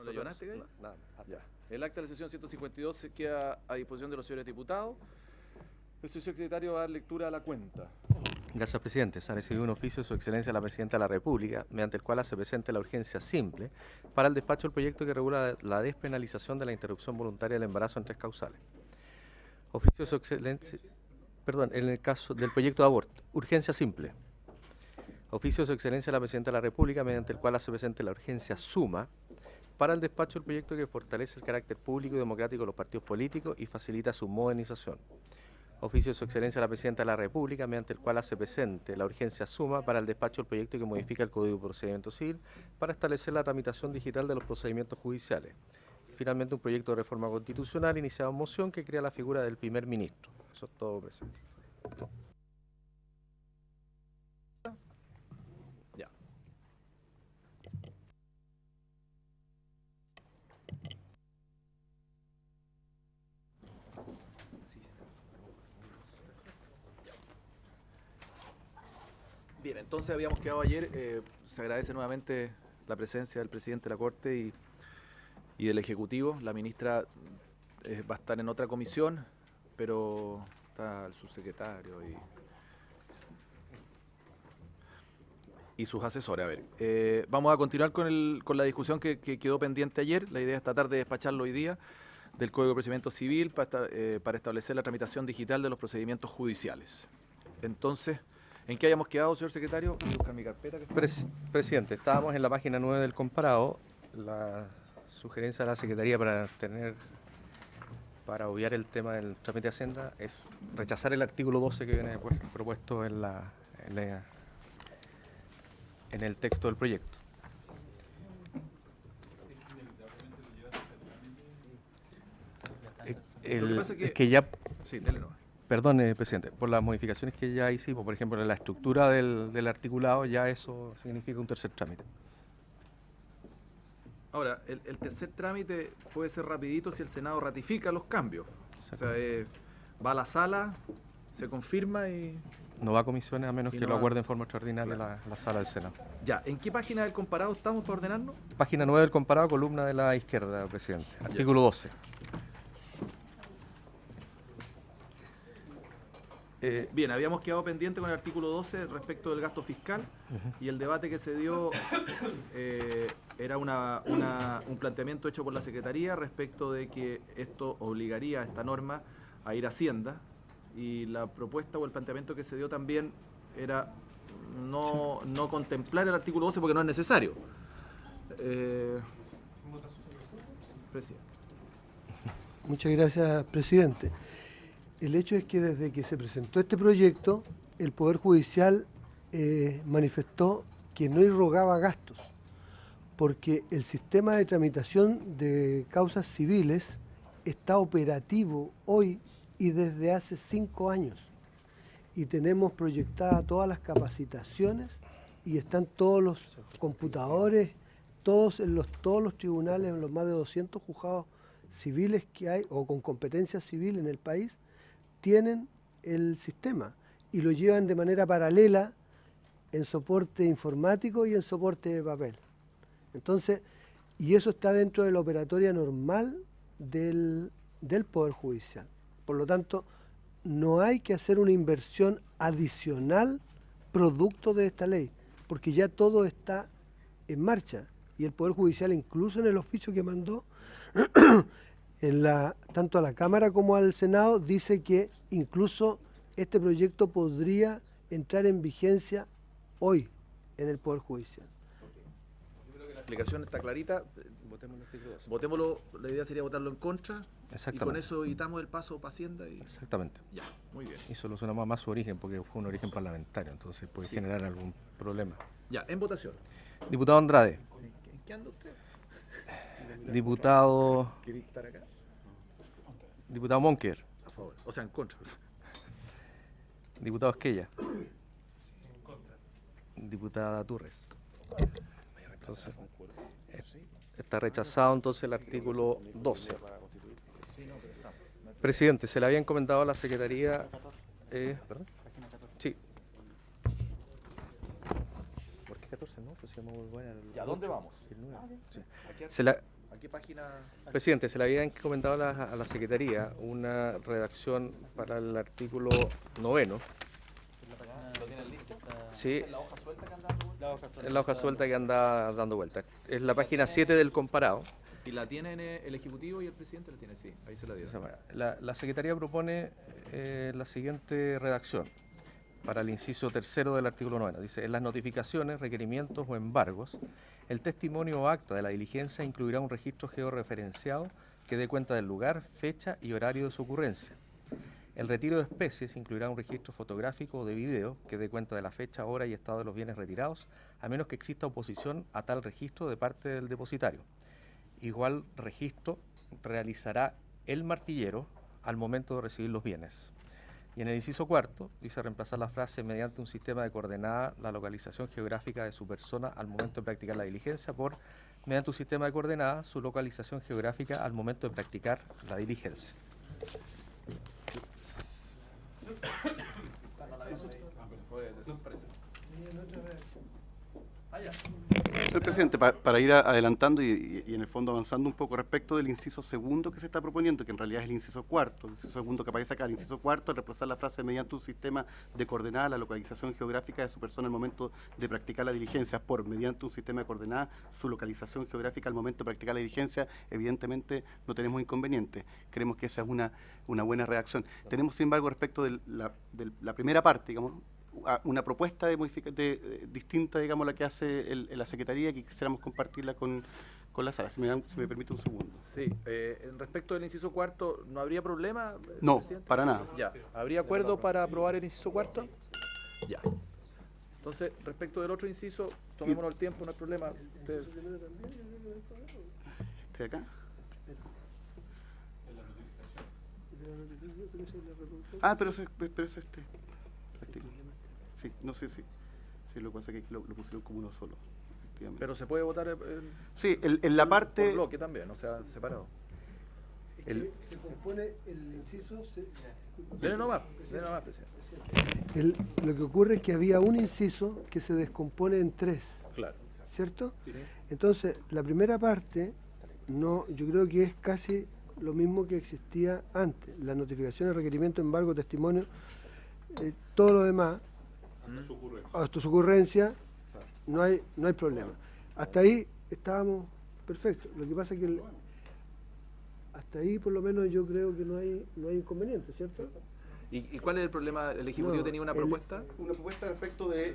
¿No le llevaste, Gallo? Nada. Ya. El acta de la sesión 152 se queda a disposición de los señores diputados. El señor secretario va a dar lectura a la cuenta. Gracias, presidente. Se ha recibido un oficio de su excelencia la Presidenta de la República, mediante el cual se presente la urgencia simple para el despacho del proyecto que regula la despenalización de la interrupción voluntaria del embarazo en 3 causales. Oficio de su excelencia, perdón, en el caso del proyecto de aborto, urgencia simple. Oficio de su excelencia la Presidenta de la República, mediante el cual se presente la urgencia suma para el despacho del proyecto que fortalece el carácter público y democrático de los partidos políticos y facilita su modernización. Oficio de su excelencia la Presidenta de la República, mediante el cual hace presente la urgencia suma para el despacho del proyecto que modifica el Código de Procedimiento Civil para establecer la tramitación digital de los procedimientos judiciales. Finalmente, un proyecto de reforma constitucional iniciado en moción que crea la figura del primer ministro. Eso es todo, presidente. Ya. Bien, entonces habíamos quedado ayer, se agradece nuevamente la presencia del presidente de la Corte y del Ejecutivo. La ministra va a estar en otra comisión, pero está el subsecretario y sus asesores. A ver, vamos a continuar con la discusión que quedó pendiente ayer. La idea es tratar de despacharlo hoy día del Código de Procedimiento Civil para establecer la tramitación digital de los procedimientos judiciales. Entonces, ¿en qué hayamos quedado, señor secretario? Voy a buscar mi carpeta. Presidente, estábamos en la página 9 del comparado. La sugerencia de la Secretaría para obviar el tema del trámite de Hacienda es rechazar el artículo 12 que viene propuesto en el texto del proyecto. Lo que pasa es Es que ya... Sí, dele nomás. Perdón, presidente, por las modificaciones que ya hicimos, por ejemplo, en la estructura del articulado, ya eso significa un tercer trámite. Ahora, el tercer trámite puede ser rapidito si el Senado ratifica los cambios. O sea, va a la sala, se confirma y... No va a comisiones a menos Y que no lo va- acuerde en forma extraordinaria Claro. la sala del Senado. Ya, ¿en qué página del comparado estamos para ordenarnos? Página 9 del comparado, columna de la izquierda, presidente. Artículo 12. Bien, habíamos quedado pendiente con el artículo 12 respecto del gasto fiscal y el debate que se dio era un planteamiento hecho por la Secretaría respecto de que esto obligaría a esta norma a ir a Hacienda y la propuesta o el planteamiento que se dio también era no contemplar el artículo 12 porque no es necesario. Presidente. Muchas gracias, presidente. El hecho es que desde que se presentó este proyecto, el Poder Judicial manifestó que no irrogaba gastos, porque el sistema de tramitación de causas civiles está operativo hoy y desde hace 5 años. Y tenemos proyectadas todas las capacitaciones y están todos los computadores, todos los tribunales, en los más de 200 juzgados civiles que hay, o con competencia civil en el país, tienen el sistema y lo llevan de manera paralela en soporte informático y en soporte de papel. Entonces, y eso está dentro de la operatoria normal del Poder Judicial. Por lo tanto, no hay que hacer una inversión adicional producto de esta ley, porque ya todo está en marcha. Y el Poder Judicial, incluso en el oficio que mandó, tanto a la Cámara como al Senado, dice que incluso este proyecto podría entrar en vigencia hoy en el Poder Judicial. Yo creo que la explicación está clarita. Votemos el artículo 12. Votémoslo, la idea sería votarlo en contra y Exactamente. con eso evitamos el paso para Hacienda y Exactamente. ya, muy bien. Y solucionamos más su origen, porque fue un origen parlamentario, entonces puede Sí. generar algún problema. Ya, en votación. Diputado Andrade. ¿En qué anda usted? Diputado... ¿Quiere estar acá? Diputado Monker. A favor, o sea, en contra. Diputado Esquella. Diputada Turres. Entonces, está rechazado entonces el artículo 12. Presidente, se le había encomendado a la Secretaría... ¿Perdón? Sí. ¿Por qué 14 no? Pues se llama muy buena. ¿Ya dónde vamos? El 9. Sí. Aquí, Se la... ¿A qué página? Presidente, se le había encomendado a la Secretaría una redacción para el artículo 9. ¿Lo tienen listo? Sí, ¿Es la hoja suelta que anda dando vuelta? es la hoja suelta que anda dando vueltas. Es la página 7 del comparado. ¿Y la tienen el Ejecutivo y el Presidente? La tiene, sí, ahí se la dio. La Secretaría propone la siguiente redacción para el inciso 3 del artículo 9. Dice, en las notificaciones, requerimientos o embargos, el testimonio o acta de la diligencia incluirá un registro georreferenciado que dé cuenta del lugar, fecha y horario de su ocurrencia. El retiro de especies incluirá un registro fotográfico o de video que dé cuenta de la fecha, hora y estado de los bienes retirados, a menos que exista oposición a tal registro de parte del depositario. Igual registro realizará el martillero al momento de recibir los bienes. Y en el inciso 4 dice reemplazar la frase mediante un sistema de coordenada la localización geográfica de su persona al momento de practicar la diligencia por mediante un sistema de coordenada su localización geográfica al momento de practicar la diligencia. Señor presidente, para ir adelantando y en el fondo avanzando un poco respecto del inciso segundo que se está proponiendo, que en realidad es el inciso cuarto, el inciso segundo que aparece acá, el inciso cuarto, reemplazar la frase mediante un sistema de coordenada la localización geográfica de su persona al momento de practicar la diligencia por mediante un sistema de coordenada su localización geográfica al momento de practicar la diligencia, evidentemente no tenemos inconveniente. Creemos que esa es una buena redacción. Tenemos, sin embargo, respecto de la primera parte, digamos, una propuesta distinta, digamos, a la que hace la Secretaría, que quisiéramos compartirla con la sala. Si me permite un segundo. Sí, respecto del inciso cuarto, ¿no habría problema? No, presidente? para nada. Ya, ¿habría acuerdo para aprobar el inciso cuarto? Ya. Entonces, respecto del otro inciso, tomémonos el tiempo, no hay problema. Ustedes... ¿Este de acá? Ah, pero es este. Sí, no sé si lo que pasa es que lo pusieron como uno solo, efectivamente. Pero se puede votar sí, en la parte... por bloque también, o sea, separado. Se compone el inciso... Dele nomás, presidente. Lo que ocurre es que había un inciso que se descompone en 3, Claro. ¿cierto? Sí. Entonces, la primera parte, yo creo que es casi lo mismo que existía antes. Las notificaciones, requerimiento, embargo, testimonio, todo lo demás, hasta su ocurrencia, no hay problema. Hasta ahí estábamos perfectos. Lo que pasa es que hasta ahí por lo menos yo creo que no hay inconveniente, ¿cierto? ¿Y cuál es el problema? ¿El Ejecutivo tenía una propuesta? Una propuesta respecto de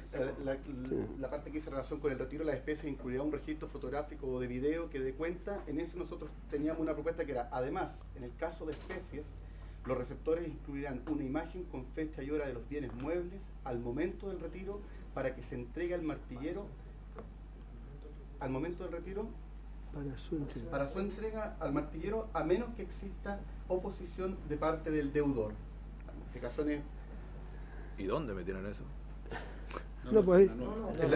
la parte que hizo relación con el retiro de las especies, incluirá un registro fotográfico o de video que dé cuenta. En eso nosotros teníamos una propuesta que era, además, en el caso de especies, los receptores incluirán una imagen con fecha y hora de los bienes muebles al momento del retiro para que se entregue al martillero al momento del retiro para su entrega al martillero, a menos que exista oposición de parte del deudor. Las modificaciones. ¿Y dónde metieron eso? Es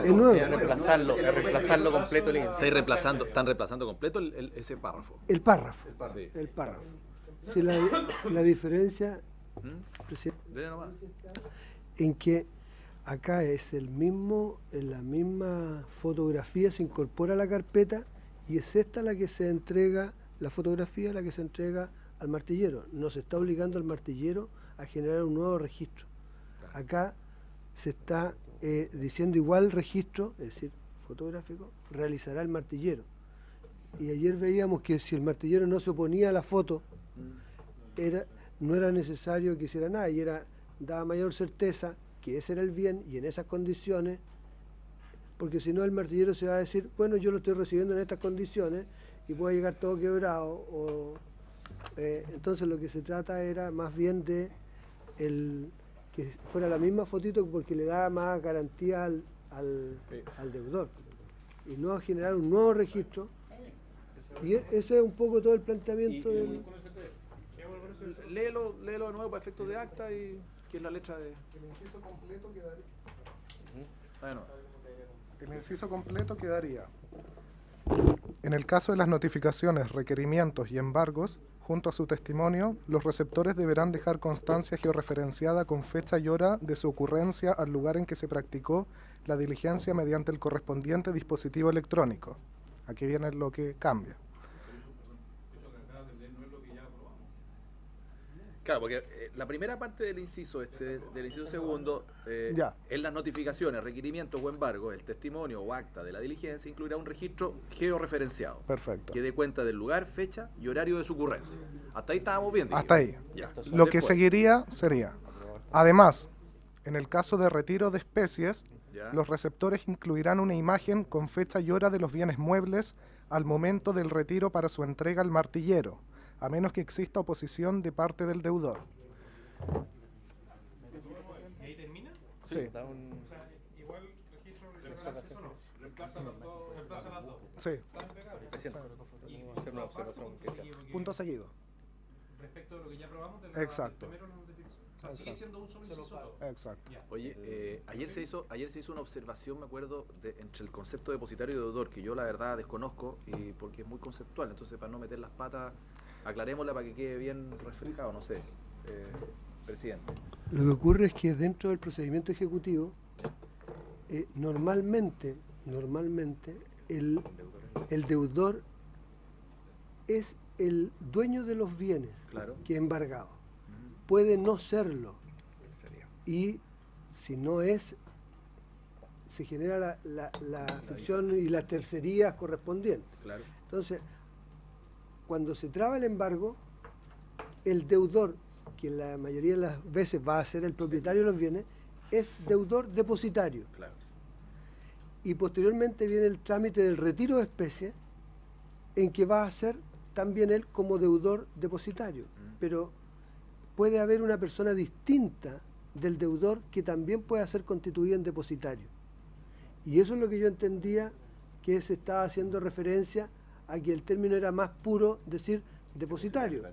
nuevo. Reemplazarlo completo el índice. ¿Están reemplazando completo ese párrafo? El párrafo. Sí. El párrafo. Si la diferencia, presidente, Dele nomás. en que acá es en la misma fotografía se incorpora a la carpeta y es esta la que se entrega, la fotografía la que se entrega al martillero. No se está obligando al martillero a generar un nuevo registro. Acá se está diciendo igual registro, es decir, fotográfico, realizará el martillero. Y ayer veíamos que si el martillero no se oponía a la foto, no era necesario que hiciera nada, y daba mayor certeza que ese era el bien y en esas condiciones, porque si no el martillero se va a decir, bueno, yo lo estoy recibiendo en estas condiciones y puede llegar todo quebrado. Entonces lo que se trata era más bien de que fuera la misma fotito porque le da más garantía al deudor y no generar un nuevo registro. Y ese es un poco todo el planteamiento del... Léelo de nuevo para efectos de acta y que es la letra de... El inciso completo quedaría. Bueno. El inciso completo quedaría. En el caso de las notificaciones, requerimientos y embargos, junto a su testimonio, los receptores deberán dejar constancia georreferenciada con fecha y hora de su ocurrencia al lugar en que se practicó la diligencia mediante el correspondiente dispositivo electrónico. Aquí viene lo que cambia. Claro, porque la primera parte del inciso del inciso segundo, Ya. en las notificaciones, requerimientos o embargos, el testimonio o acta de la diligencia incluirá un registro georreferenciado Perfecto. que dé cuenta del lugar, fecha y horario de su ocurrencia. Hasta ahí estábamos bien. Dije. Hasta ahí. Ya. Lo que Después, seguiría sería, además, en el caso de retiro de especies, ya. los receptores incluirán una imagen con fecha y hora de los bienes muebles al momento del retiro para su entrega al martillero, a menos que exista oposición de parte del deudor. ¿Y ahí termina? Sí, Da un- O sea, igual registro reserva acceso no. Reemplaza las dos. sí. Están pegados. Presidente, Y hacer una observación que sea. porque Punto seguido. respecto de lo que ya aprobamos del Exacto. primero la notificación. O sea, sigue siendo un solo inciso todo. Exacto. Ya. Oye, ayer se hizo una observación, me acuerdo, entre el concepto de depositario y deudor, que yo la verdad desconozco y porque es muy conceptual. Entonces, para no meter las patas, aclarémosla para que quede bien reflejado, no sé, presidente. Lo que ocurre es que dentro del procedimiento ejecutivo, normalmente el deudor es el dueño de los bienes Claro. que es embargado. Puede no serlo. Y si no es, se genera la ficción y las tercerías correspondientes. Claro. Entonces, cuando se traba el embargo, el deudor, que la mayoría de las veces va a ser el propietario de los bienes, es deudor depositario. Claro. Y posteriormente viene el trámite del retiro de especies, en que va a ser también él como deudor depositario. Pero puede haber una persona distinta del deudor que también pueda ser constituida en depositario. Y eso es lo que yo entendía que se estaba haciendo referencia a que el término era más puro decir depositario.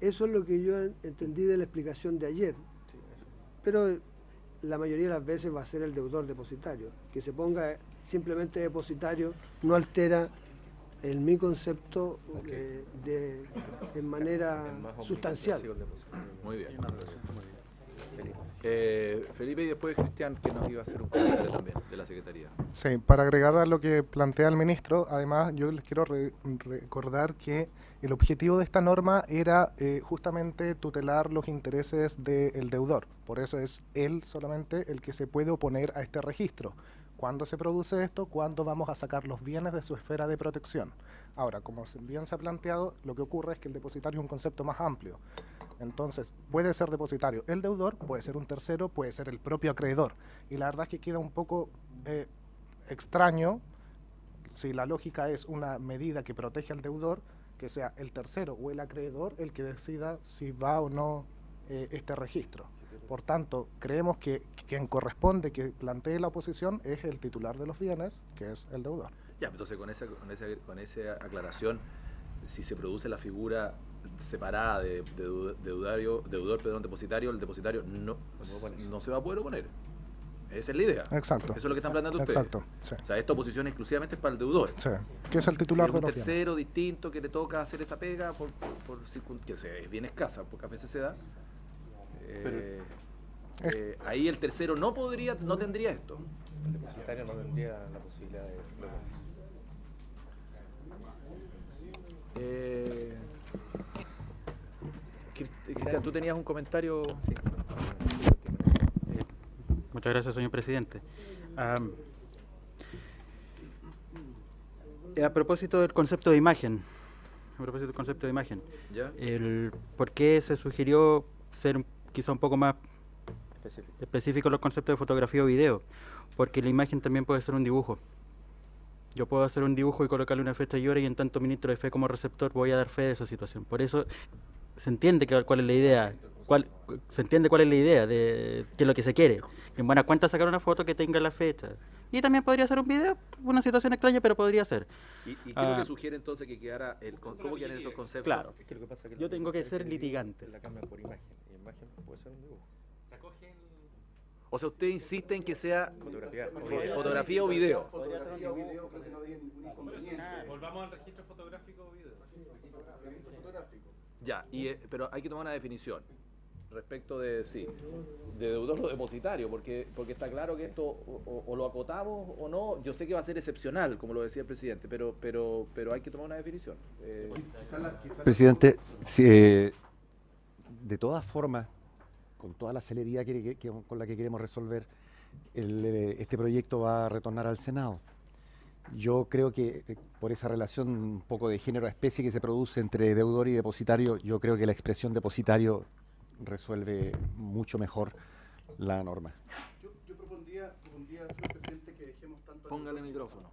Eso es lo que yo entendí de la explicación de ayer. Pero la mayoría de las veces va a ser el deudor depositario. Que se ponga simplemente depositario no altera mi concepto en manera es más sustancial. omnicomprensivo el depósito. Muy bien. Felipe y después Cristian, que nos iba a hacer un comentario también de la Secretaría. Sí, para agregar a lo que plantea el ministro, además yo les quiero recordar que el objetivo de esta norma era justamente tutelar los intereses del deudor. Por eso es él solamente el que se puede oponer a este registro. ¿Cuándo se produce esto? ¿Cuándo vamos a sacar los bienes de su esfera de protección? Ahora, como bien se ha planteado, lo que ocurre es que el depositario es un concepto más amplio. Entonces, puede ser depositario el deudor, puede ser un tercero, puede ser el propio acreedor. Y la verdad es que queda un poco extraño, si la lógica es una medida que protege al deudor, que sea el tercero o el acreedor el que decida si va o no este registro. Por tanto, creemos que quien corresponde que plantee la oposición es el titular de los bienes, que es el deudor. Ya, entonces con esa aclaración, si se produce la figura separada de deudor, depositario, el depositario no se va a poder oponer. Esa es la idea. Exacto. Eso es lo que están planteando ustedes. Exacto, sí. O sea, esta oposición exclusivamente es para el deudor. Sí, que es el titular Si de es un los bienes. tercero distinto que le toca hacer esa pega que es bien escasa, porque a veces se da. Ahí el tercero no tendría esto. El depositario no tendría la posibilidad de Cristian, tú tenías un comentario. Sí. Muchas gracias, señor presidente. A propósito del concepto de imagen, ¿Ya? ¿por qué se sugirió ser quizá un poco más específico. específico en los conceptos de fotografía o video? Porque la imagen también puede ser un dibujo. Yo puedo hacer un dibujo y colocarle una fecha y hora, y en tanto ministro de fe como receptor voy a dar fe de esa situación. Por eso se entiende cuál es la idea. Se entiende cuál es la idea de qué es lo que se quiere. En buena cuenta sacar una foto que tenga la fecha. Y también podría ser un video, una situación extraña, pero podría ser. ¿Y qué es lo que sugiere entonces que quedara cómo quedan esos conceptos? Claro. Es que lo que pasa es que Yo tengo que ser litigante. La cambian por imagen. Y imagen puede ser un dibujo. Se acoge el... O sea, usted insiste en que sea Fotografía o video. fotografía o video. Volvamos al registro fotográfico o video. Ya, pero hay que tomar una definición respecto de deudor o depositario, porque está claro que esto o lo acotamos o no. Yo sé que va a ser excepcional, como lo decía el presidente, pero hay que tomar una definición. Presidente, de todas formas, con toda la celeridad con la que queremos resolver, este proyecto va a retornar al Senado. Yo creo que por esa relación un poco de género-especie que se produce entre deudor y depositario, yo creo que la expresión depositario resuelve mucho mejor la norma. Yo propondría, señor presidente, que dejemos tanto... Póngale el micrófono.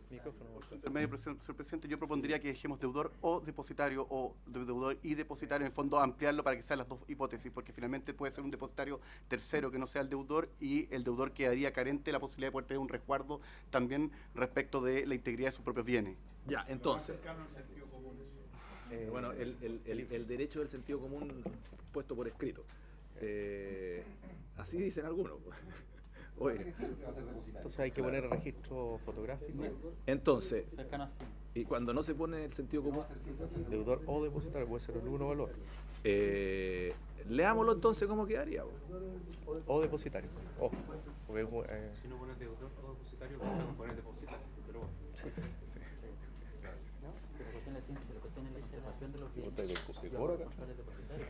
Por su intermedio, señor presidente, yo propondría que dejemos deudor o deudor y depositario, en el fondo ampliarlo para que sean las dos hipótesis, porque finalmente puede ser un depositario tercero que no sea el deudor, y el deudor quedaría carente de la posibilidad de poder tener un resguardo también respecto de la integridad de sus propios bienes. Ya, entonces. Bueno, el derecho del sentido común puesto por escrito. Así dicen algunos. Oye. Entonces hay que poner el registro fotográfico. Entonces, y cuando no se pone el sentido común, Deudor o depositario, puede ser el uno o el otro. leámoslo entonces cómo quedaría. O depositario. Ojo. Porque, Si no pones deudor o depositario, podemos poner depositario. Pero bueno. sí. ¿No? Pero la cuestión es la observación de los bienes. ¿De cobro acá? Controles depositarios.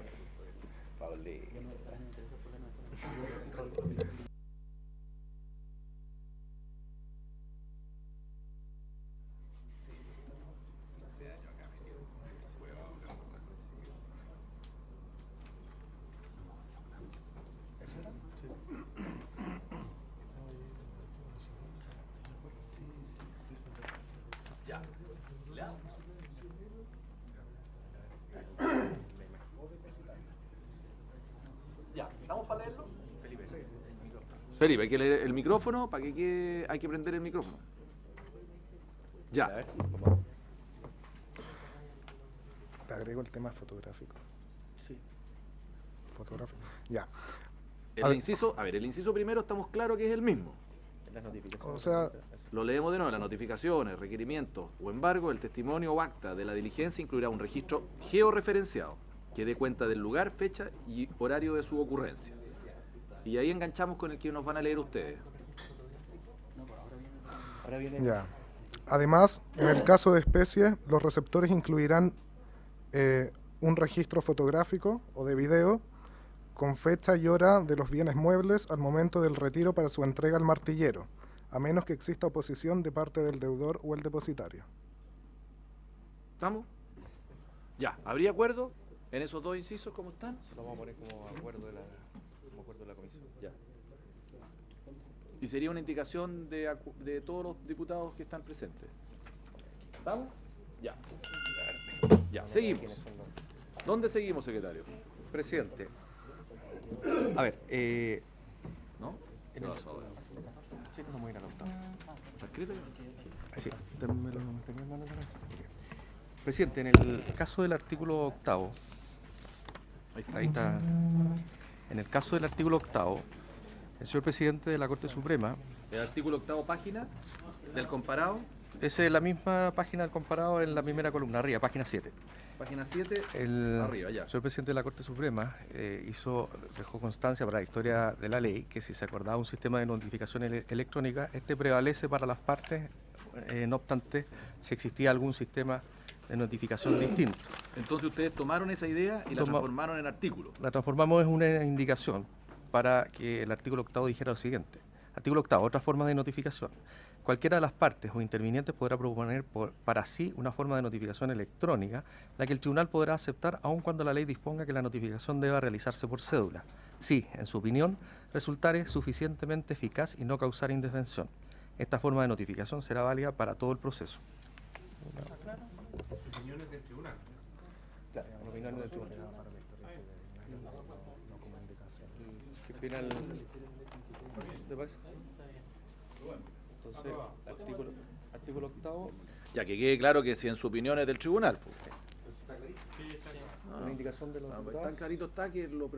Pablo. Yo no estarán interesados por la no. Ya, ¿estamos para leerlo? Felipe, hay que leer el micrófono, ¿para qué hay que prender el micrófono? Ya. Le agrego el tema fotográfico. Sí. Fotográfico. Ya. El inciso primero estamos claros que es el mismo. Las notificaciones. O sea, Lo leemos de nuevo: las notificaciones, requerimientos o embargo, el testimonio o acta de la diligencia incluirá un registro georreferenciado que dé cuenta del lugar, fecha y horario de su ocurrencia. Y ahí enganchamos con el que nos van a leer ustedes. Ahora viene. ya. Además, en el caso de especies, los receptores incluirán un registro fotográfico o de video con fecha y hora de los bienes muebles al momento del retiro para su entrega al martillero, a menos que exista oposición de parte del deudor o el depositario. ¿Estamos? Ya, ¿habría acuerdo en esos dos incisos como están? Se lo vamos a poner como acuerdo de la comisión. Ya. Y sería una indicación de todos los diputados que están presentes. ¿Estamos? Ya. Ya, seguimos. ¿Quiénes son los- ¿Dónde seguimos, secretario? Presidente. A ver, ¿No? en el... Sí, nos vamos a ir al octavo. ¿Está escrito? Sí, Presidente, en el caso del artículo octavo, ahí está. En el caso del artículo octavo, el señor presidente de la Corte Suprema, El artículo octavo, página del comparado, esa es la misma página del comparado en la primera columna, arriba, página 7. página 7, El arriba, ya. señor presidente de la Corte Suprema dejó constancia para la historia de la ley que si se acordaba un sistema de notificación electrónica, este prevalece para las partes, no obstante, si existía algún sistema de notificación distinto. Entonces ustedes tomaron esa idea y la transformaron en artículo. La transformamos en una indicación para que el artículo octavo dijera lo siguiente. Artículo octavo, otra forma de notificación. Cualquiera de las partes o intervinientes podrá proponer para sí una forma de notificación electrónica, la que el tribunal podrá aceptar aun cuando la ley disponga que la notificación deba realizarse por cédula, si, en su opinión, resultare suficientemente eficaz y no causar indefensión. Esta forma de notificación será válida para todo el proceso. Opiniones del tribunal. Claro, opiniones del tribunal. ¿Qué opina el... ¿Te parece? Entonces, artículo octavo, Ya que quede claro que si en su opinión es del tribunal. Pues. una indicación de los Tan diputados. clarito está que lo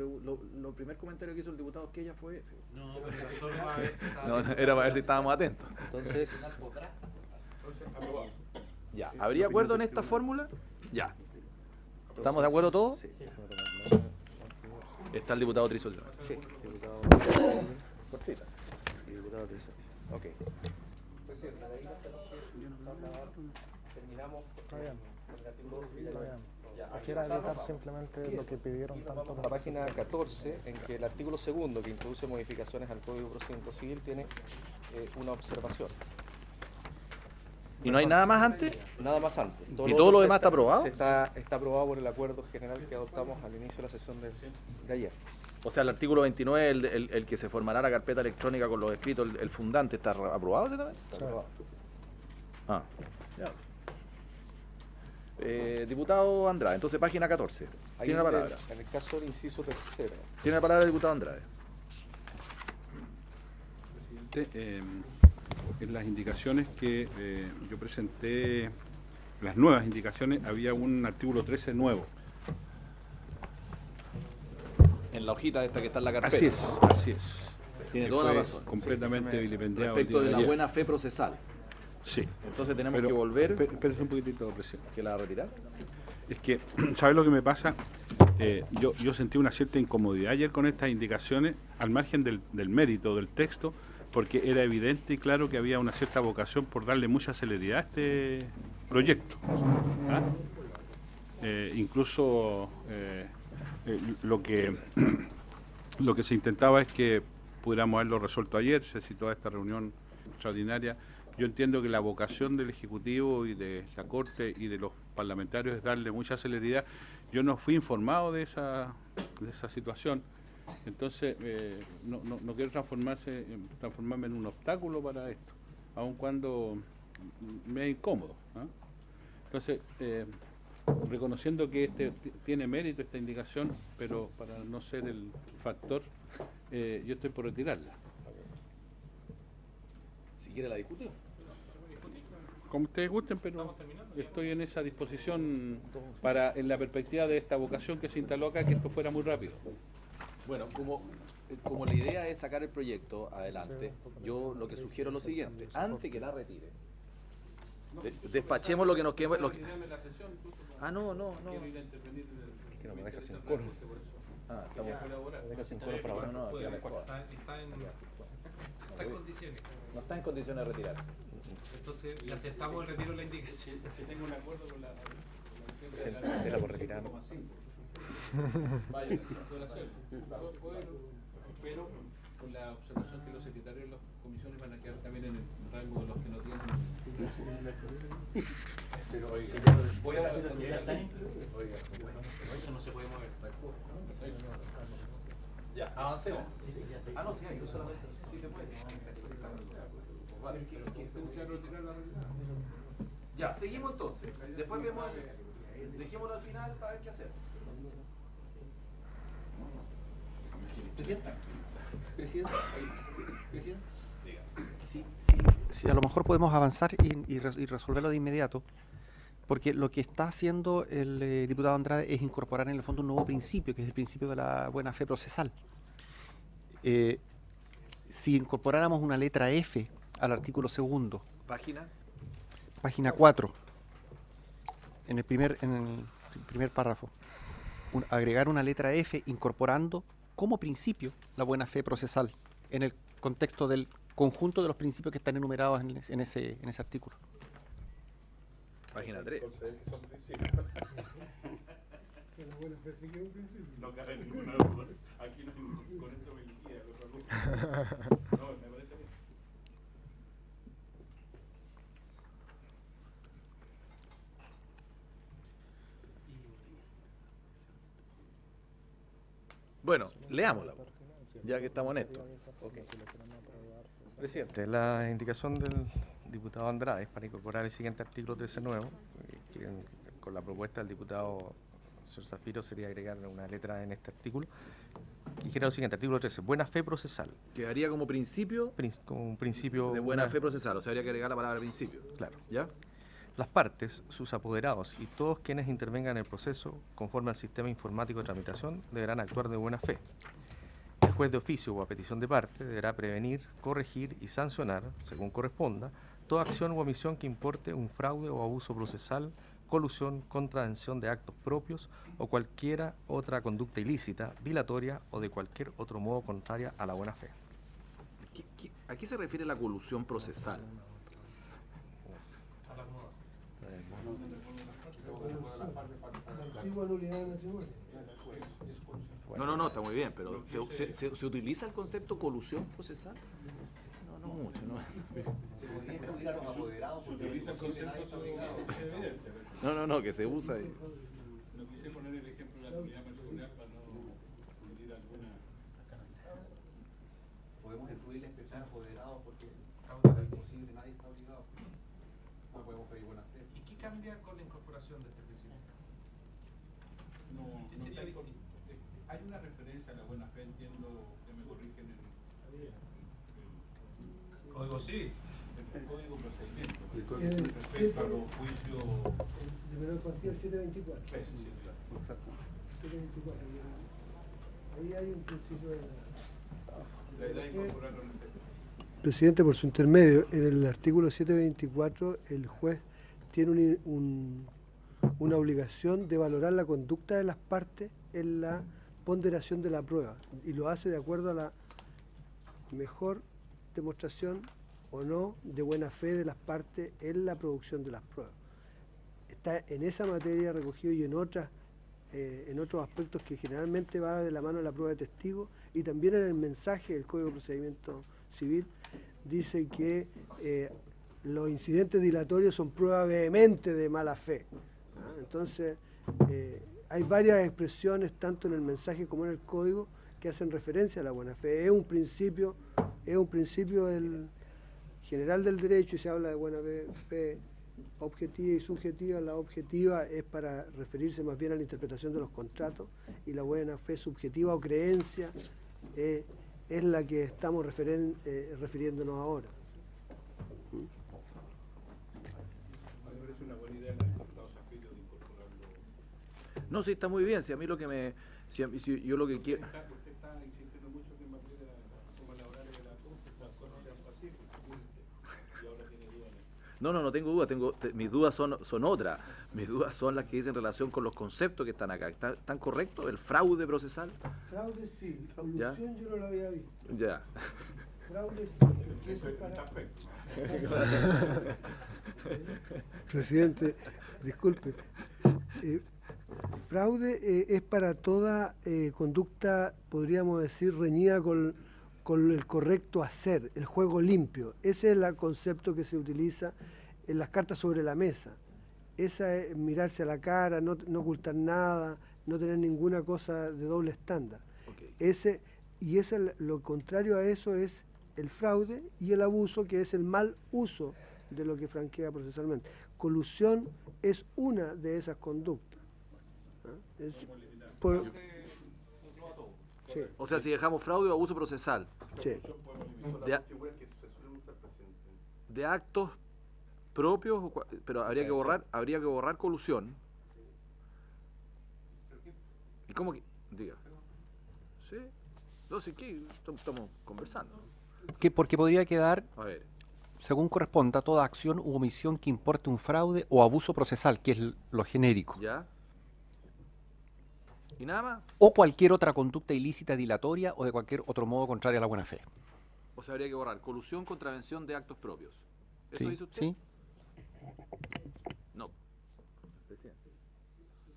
primer comentario que hizo el diputado que ella fue ese. No, pero era solo para ver si estaba No, bien. era para ver si estábamos atentos. Entonces, Entonces, aprobado. Ya, ¿habría acuerdo en esta fórmula? Ya. ¿Estamos de acuerdo todos? sí. Está el diputado Trizol. Sí, diputado. Cortita. Diputado Trizol. Ok. terminamos Está bien. con el artículo 12. Está bien. Ya, Quiero avanzamos, evitar vamos. simplemente lo que pidieron tanto. La página 14, en que el artículo segundo, que introduce modificaciones al Código de Procedimiento Civil, tiene una observación. ¿Y no hay nada más antes? Nada más antes. ¿Y todo lo otro demás está aprobado? Está aprobado por el acuerdo general que adoptamos al inicio de la sesión de ayer. O sea, el artículo 29, el que se formará la carpeta electrónica con los escritos, el fundante, ¿está aprobado ese también? Está Sí. aprobado. Ah, ya. Diputado Andrade, entonces página 14. Ahí Tiene la palabra. En el caso del inciso tercero. Tiene la palabra el diputado Andrade. Presidente, en las indicaciones que yo presenté, las nuevas indicaciones, había un artículo 13 nuevo. En la hojita esta que está en la carpeta. Así es, así es. Tiene Que toda la fue razón. completamente vilipendiado. el Respecto día de la ayer. buena fe procesal. Sí. Entonces tenemos Pero, que volver. Espérese un poquitito, presidente. ¿Que la va a retirar? Es que, ¿sabes lo que me pasa? Yo sentí una cierta incomodidad ayer con estas indicaciones, al margen del mérito del texto, porque era evidente y claro que había una cierta vocación por darle mucha celeridad a este proyecto. ¿Ah? Incluso lo que se intentaba es que pudiéramos haberlo resuelto ayer, se citó a esta reunión extraordinaria. Yo entiendo que la vocación del Ejecutivo y de la Corte y de los parlamentarios es darle mucha celeridad. Yo no fui informado de esa situación, entonces no quiero transformarme en un obstáculo para esto, aun cuando me es incómodo. ¿Ah? Entonces, reconociendo que tiene mérito esta indicación, pero para no ser el factor, yo estoy por retirarla. Si quiere la discutimos. Como ustedes gusten, pero estoy en esa disposición para, en la perspectiva de esta vocación que se instaló acá, que esto fuera muy rápido. Bueno, como la idea es sacar el proyecto adelante, yo lo que sugiero es lo siguiente. Antes que la retire, despachemos lo que nos quede. Ah, no. Es que no me deja sin coro. Ah, estamos. Me deja sin coro para ahora. No, ya me jodas. Está en condiciones. No está en condiciones de retirarse. Entonces le aceptamos el retiro de la indicación. Si tengo un acuerdo con la Se la por retirar. Vaya, pero con la observación que los secretarios de las comisiones van a quedar también en el rango de los que no tienen. Voy a Eso no se puede mover. Ya, avancemos. Ah, no, sí, yo solamente. Sí se puede. Vale. Ya, seguimos entonces. Después vemos. Dejémoslo al final para ver qué hacer. Presidenta. Sí, a lo mejor podemos avanzar y resolverlo de inmediato, porque lo que está haciendo el diputado Andrade es incorporar en el fondo un nuevo principio, que es el principio de la buena fe procesal. Si incorporáramos una letra F al artículo segundo, página 4, en el primer párrafo, agregar una letra F incorporando como principio la buena fe procesal en el contexto del conjunto de los principios que están enumerados en ese artículo. Página 3. No cabe ninguna duda. Aquí no, con esto me liquida. No, me parece bien. Bueno, leámosla, ya que estamos en esto. Okay. Presidente, la indicación del diputado Andrade es para incorporar el siguiente artículo 13 nuevo, que con la propuesta del diputado señor Zafiro sería agregar una letra en este artículo. Y que era lo siguiente, artículo 13, buena fe procesal. Quedaría como principio Como un principio de buena fe procesal, o sea, habría que agregar la palabra principio. Claro. ¿Ya? Las partes, sus apoderados y todos quienes intervengan en el proceso, conforme al sistema informático de tramitación, deberán actuar de buena fe. El juez de oficio o a petición de parte deberá prevenir, corregir y sancionar, según corresponda, toda acción u omisión que importe un fraude o abuso procesal, colusión, contravención de actos propios o cualquiera otra conducta ilícita, dilatoria o de cualquier otro modo contraria a la buena fe. ¿A qué se refiere la colusión procesal? No, está muy bien, pero ¿se utiliza el concepto colusión procesal? No mucho, ¿no? No, que se usa. No quise poner el ejemplo de la comunidad personal para no herir alguna. Podemos incluir la expresión apoderado porque es imposible, nadie está obligado. No podemos pedir buena fe. ¿Y qué cambia con la incorporación de este principio? ¿Qué sería distinto? Hay una referencia a la buena fe, entiendo, que me corrigen en el Código civil. el código de procedimiento. El Respecto a los juicios. De menor cuantía, el 724. Eso, sí, claro. Exacto. 724. Ahí hay un principio de La idea es incorporarlo en el texto. Presidente, por su intermedio, en el artículo 724 el juez tiene una obligación de valorar la conducta de las partes en la ponderación de la prueba y lo hace de acuerdo a la mejor demostración o no de buena fe de las partes en la producción de las pruebas. Está en esa materia recogido y en otros aspectos que generalmente va de la mano de la prueba de testigo, y también en el mensaje del Código de Procedimiento Civil dice que los incidentes dilatorios son prueba vehemente de mala fe. Entonces, hay varias expresiones, tanto en el mensaje como en el código, que hacen referencia a la buena fe. Es un principio general del derecho, y se habla de buena fe objetiva y subjetiva. La objetiva es para referirse más bien a la interpretación de los contratos, y la buena fe subjetiva o creencia es la que estamos refiriéndonos ahora. Me parece una buena idea el diputado Zafiro de incorporarlo. No, sí, está muy bien. Si a mí lo que me... Si yo lo que quiero... Usted está insistiendo mucho que en materia de las formas laborales de la Corte las cosas sean pacíficas. Y ahora tiene dudas. No tengo dudas. Mis dudas son otras. Mis dudas son las que dicen relación con los conceptos que están acá. ¿Están correctos? ¿El fraude procesal? Fraude sí, ¿Ya? colusión yo no lo había visto. Ya. Fraude sí, porque eso es para... Presidente, disculpe. Fraude es para toda conducta, podríamos decir, reñida con el correcto hacer, el juego limpio. Ese es el concepto que se utiliza en las cartas sobre la mesa. Esa es mirarse a la cara, no ocultar nada, no tener ninguna cosa de doble estándar. Okay. Lo contrario a eso es el fraude y el abuso, que es el mal uso de lo que franquea procesalmente. Colusión es una de esas conductas. Sí. O sea, si dejamos fraude o abuso procesal. Sí. De actos propios, pero habría que borrar colusión. ¿Y cómo que? Diga. Sí. No sé qué estamos conversando. Porque podría quedar, A ver. según corresponda, toda acción u omisión que importe un fraude o abuso procesal, que es lo genérico. ¿Ya? ¿Y nada más? O cualquier otra conducta ilícita, dilatoria o de cualquier otro modo contraria a la buena fe. O sea, habría que borrar colusión, contravención de actos propios. ¿Eso Sí, dice usted? sí. No.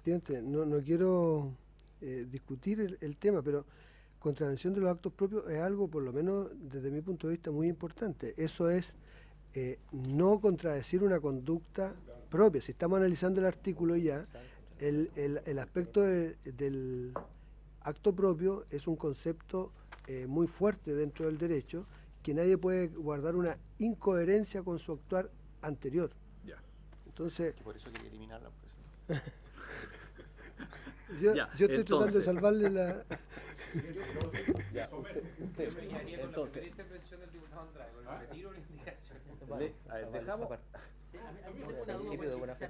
Presidente, no quiero discutir el tema, pero contravención de los actos propios es algo, por lo menos desde mi punto de vista, muy importante. Eso es no contradecir una conducta propia. Si estamos analizando el artículo ya, el aspecto del acto propio es un concepto muy fuerte dentro del derecho, que nadie puede guardar una incoherencia con su actuar anterior. Ya. Entonces, Por eso quería eliminarla. yo estoy tratando de salvarle la... Ya, Yo me quedaría con la primera intervención del diputado Andrade, con el retiro de la indicación. A ver, dejamos...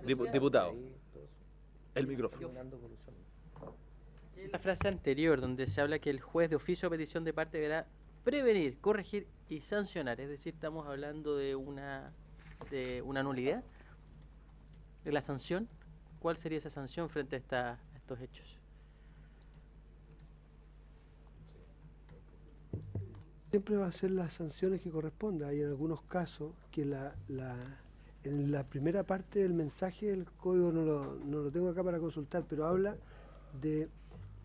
Diputado. Diputado. El micrófono. La frase anterior, donde se habla que el juez de oficio o petición de parte deberá prevenir, corregir y sancionar, es decir, estamos hablando de una nulidad de la sanción. ¿Cuál sería esa sanción frente a estos hechos? Siempre va a ser las sanciones que correspondan. Hay en algunos casos que en la primera parte del mensaje, el código no lo tengo acá para consultar, pero habla de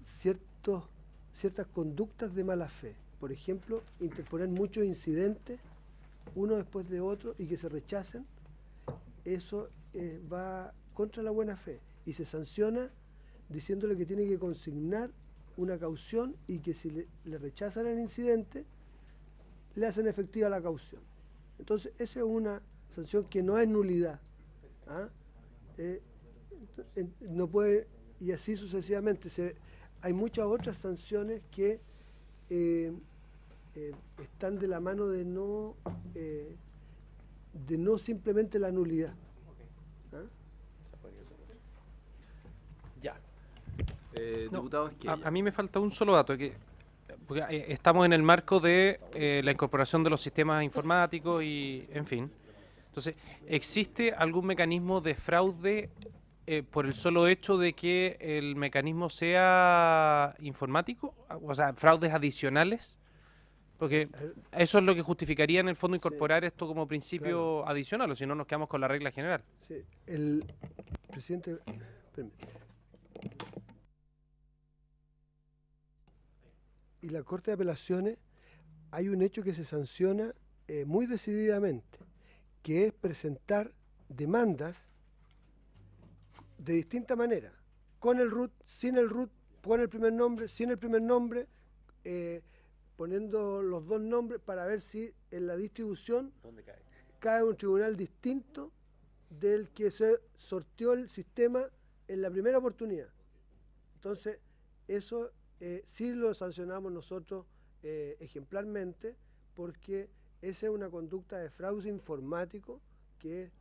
ciertas conductas de mala fe. Por ejemplo, interponer muchos incidentes, uno después de otro, y que se rechacen. Eso va contra la buena fe y se sanciona diciéndole que tiene que consignar una caución y que si le rechazan el incidente, le hacen efectiva la caución. Entonces, esa es una sanción que no es nulidad. ¿Ah? No puede, y así sucesivamente. Hay muchas otras sanciones que están de la mano de no simplemente la nulidad. ¿Ah? Ya. Diputado Esquella. A mí me falta un solo dato, porque estamos en el marco de la incorporación de los sistemas informáticos y, en fin. Entonces, ¿existe algún mecanismo de fraude por el solo hecho de que el mecanismo sea informático? O sea, fraudes adicionales. Porque eso es lo que justificaría en el fondo incorporar esto como principio adicional, o si no nos quedamos con la regla general. Sí, el presidente... Espérame. Y la Corte de Apelaciones, hay un hecho que se sanciona muy decididamente, que es presentar demandas de distinta manera, con el RUT, sin el RUT, con el primer nombre, sin el primer nombre, poniendo los dos nombres para ver si en la distribución cae un tribunal distinto del que se sorteó el sistema en la primera oportunidad. Entonces, eso sí lo sancionamos nosotros ejemplarmente, porque esa es una conducta de fraude informático que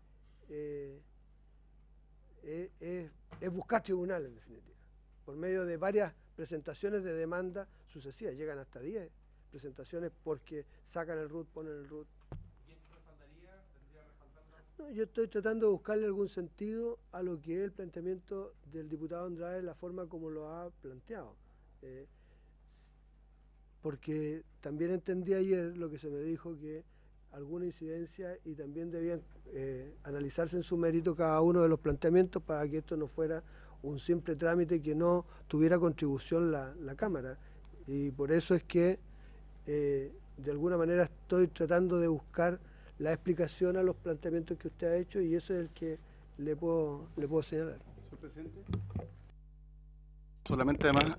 es buscar tribunal, en definitiva, por medio de varias presentaciones de demanda sucesivas. Llegan hasta 10 presentaciones porque sacan el RUT, ponen el RUT. ¿Y esto respaldaría? ¿Tendría respaldando? No, yo estoy tratando de buscarle algún sentido a lo que es el planteamiento del diputado Andrade, la forma como lo ha planteado. Porque también entendí ayer lo que se me dijo, que alguna incidencia, y también debían analizarse en su mérito cada uno de los planteamientos para que esto no fuera un simple trámite que no tuviera contribución la Cámara. Y por eso es que de alguna manera estoy tratando de buscar la explicación a los planteamientos que usted ha hecho, y eso es el que le puedo señalar. Señor presidente. Solamente además,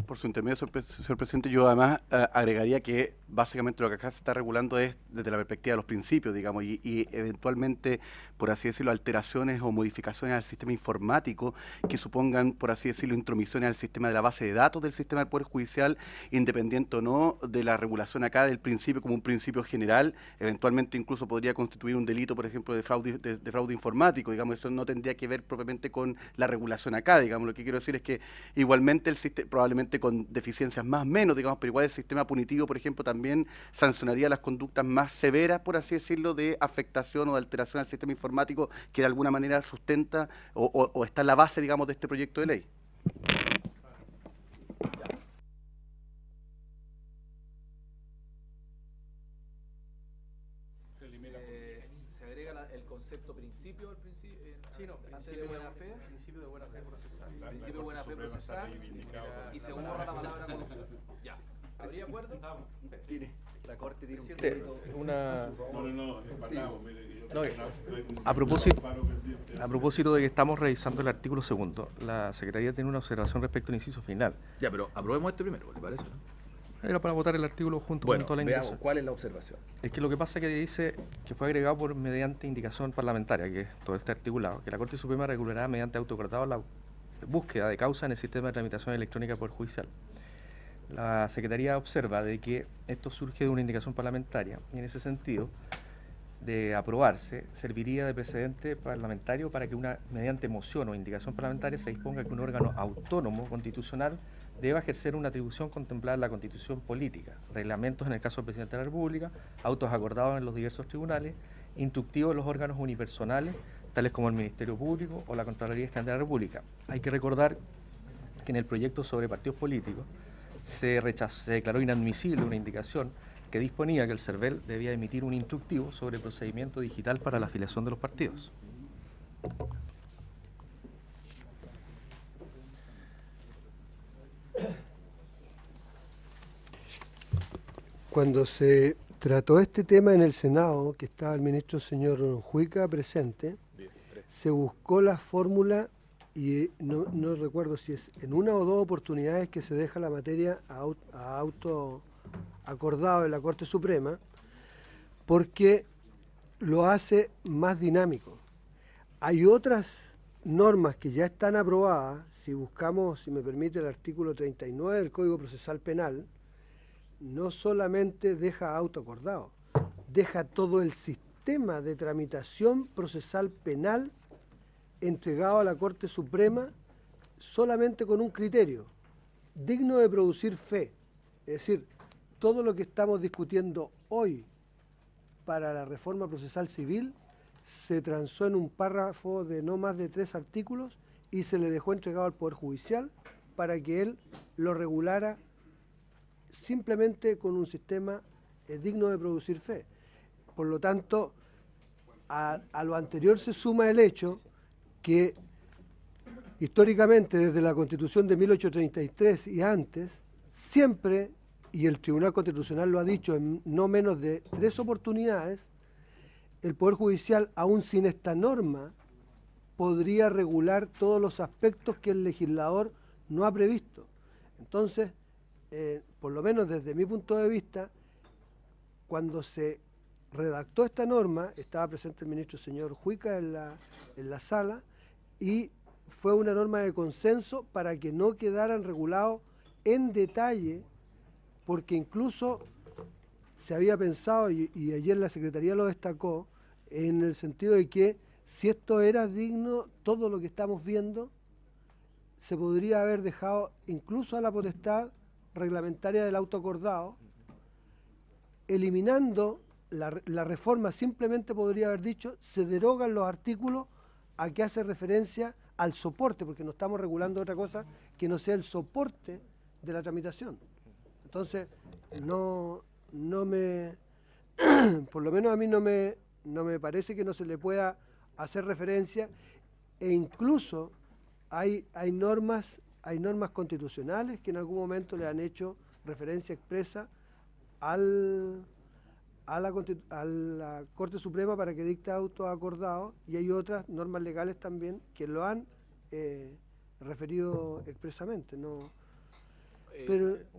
por su intermedio, señor presidente, yo además agregaría que básicamente lo que acá se está regulando es desde la perspectiva de los principios, digamos, y eventualmente, por así decirlo, alteraciones o modificaciones al sistema informático que supongan, por así decirlo, intromisiones al sistema de la base de datos del sistema del Poder Judicial, independiente o no de la regulación acá del principio como un principio general, eventualmente incluso podría constituir un delito, por ejemplo, de fraude informático, digamos, eso no tendría que ver propiamente con la regulación acá, digamos, lo que quiero decir es que igualmente el sistema, probablemente con deficiencias más o menos, digamos, pero igual el sistema punitivo, por ejemplo, también sancionaría las conductas más severas, por así decirlo, de afectación o de alteración al sistema informático que de alguna manera sustenta o está en la base, digamos, de este proyecto de ley. Se agrega el concepto principio al principio, antes de buena fe, principio de buena fe procesal. Principio de buena fe procesal y se borra la palabra colusión. Ya. ¿Habría acuerdo? La Corte tiene A propósito de que estamos revisando el artículo segundo, la Secretaría tiene una observación respecto al inciso final. Ya, pero aprobemos este primero, ¿le parece? ¿No? Era para votar el artículo junto con toda la indicación. ¿Cuál es la observación? Es que lo que pasa es que dice que fue agregado mediante indicación parlamentaria, que todo este articulado, que la Corte Suprema regulará mediante autotratado la búsqueda de causa en el sistema de tramitación electrónica del Poder Judicial. La Secretaría observa de que esto surge de una indicación parlamentaria y en ese sentido, de aprobarse, serviría de precedente parlamentario para que mediante moción o indicación parlamentaria se disponga que un órgano autónomo constitucional deba ejercer una atribución contemplada en la Constitución política, reglamentos en el caso del Presidente de la República, autos acordados en los diversos tribunales, instructivos de los órganos unipersonales, tales como el Ministerio Público o la Contraloría General de la República. Hay que recordar que en el proyecto sobre partidos políticos se declaró inadmisible una indicación que disponía que el CERVEL debía emitir un instructivo sobre procedimiento digital para la afiliación de los partidos. Cuando se trató este tema en el Senado, que estaba el ministro señor Juica presente, se buscó la fórmula, y no recuerdo si es en una o dos oportunidades que se deja la materia a auto acordado de la Corte Suprema, porque lo hace más dinámico. Hay otras normas que ya están aprobadas, si buscamos, si me permite, el artículo 39 del Código Procesal Penal, no solamente deja autoacordado, deja todo el sistema de tramitación procesal penal entregado a la Corte Suprema solamente con un criterio, digno de producir fe. Es decir, todo lo que estamos discutiendo hoy para la reforma procesal civil se transó en un párrafo de no más de 3 artículos y se le dejó entregado al Poder Judicial para que él lo regulara simplemente con un sistema digno de producir fe. Por lo tanto, a lo anterior se suma el hecho que históricamente desde la Constitución de 1833 y antes, siempre, y el Tribunal Constitucional lo ha dicho en no menos de 3 oportunidades, el Poder Judicial, aún sin esta norma, podría regular todos los aspectos que el legislador no ha previsto. Entonces, por lo menos desde mi punto de vista, cuando se redactó esta norma, estaba presente el ministro señor Juica en la sala, y fue una norma de consenso para que no quedaran regulados en detalle, porque incluso se había pensado, y ayer la Secretaría lo destacó, en el sentido de que si esto era digno, todo lo que estamos viendo, se podría haber dejado incluso a la potestad reglamentaria del autoacordado, eliminando la reforma. Simplemente podría haber dicho, se derogan los artículos a que hace referencia al soporte, porque no estamos regulando otra cosa que no sea el soporte de la tramitación. Entonces, por lo menos a mí no me parece que no se le pueda hacer referencia, e incluso hay normas constitucionales que en algún momento le han hecho referencia expresa a la Corte Suprema para que dicte autoacordado, y hay otras normas legales también que lo han referido expresamente. ¿No?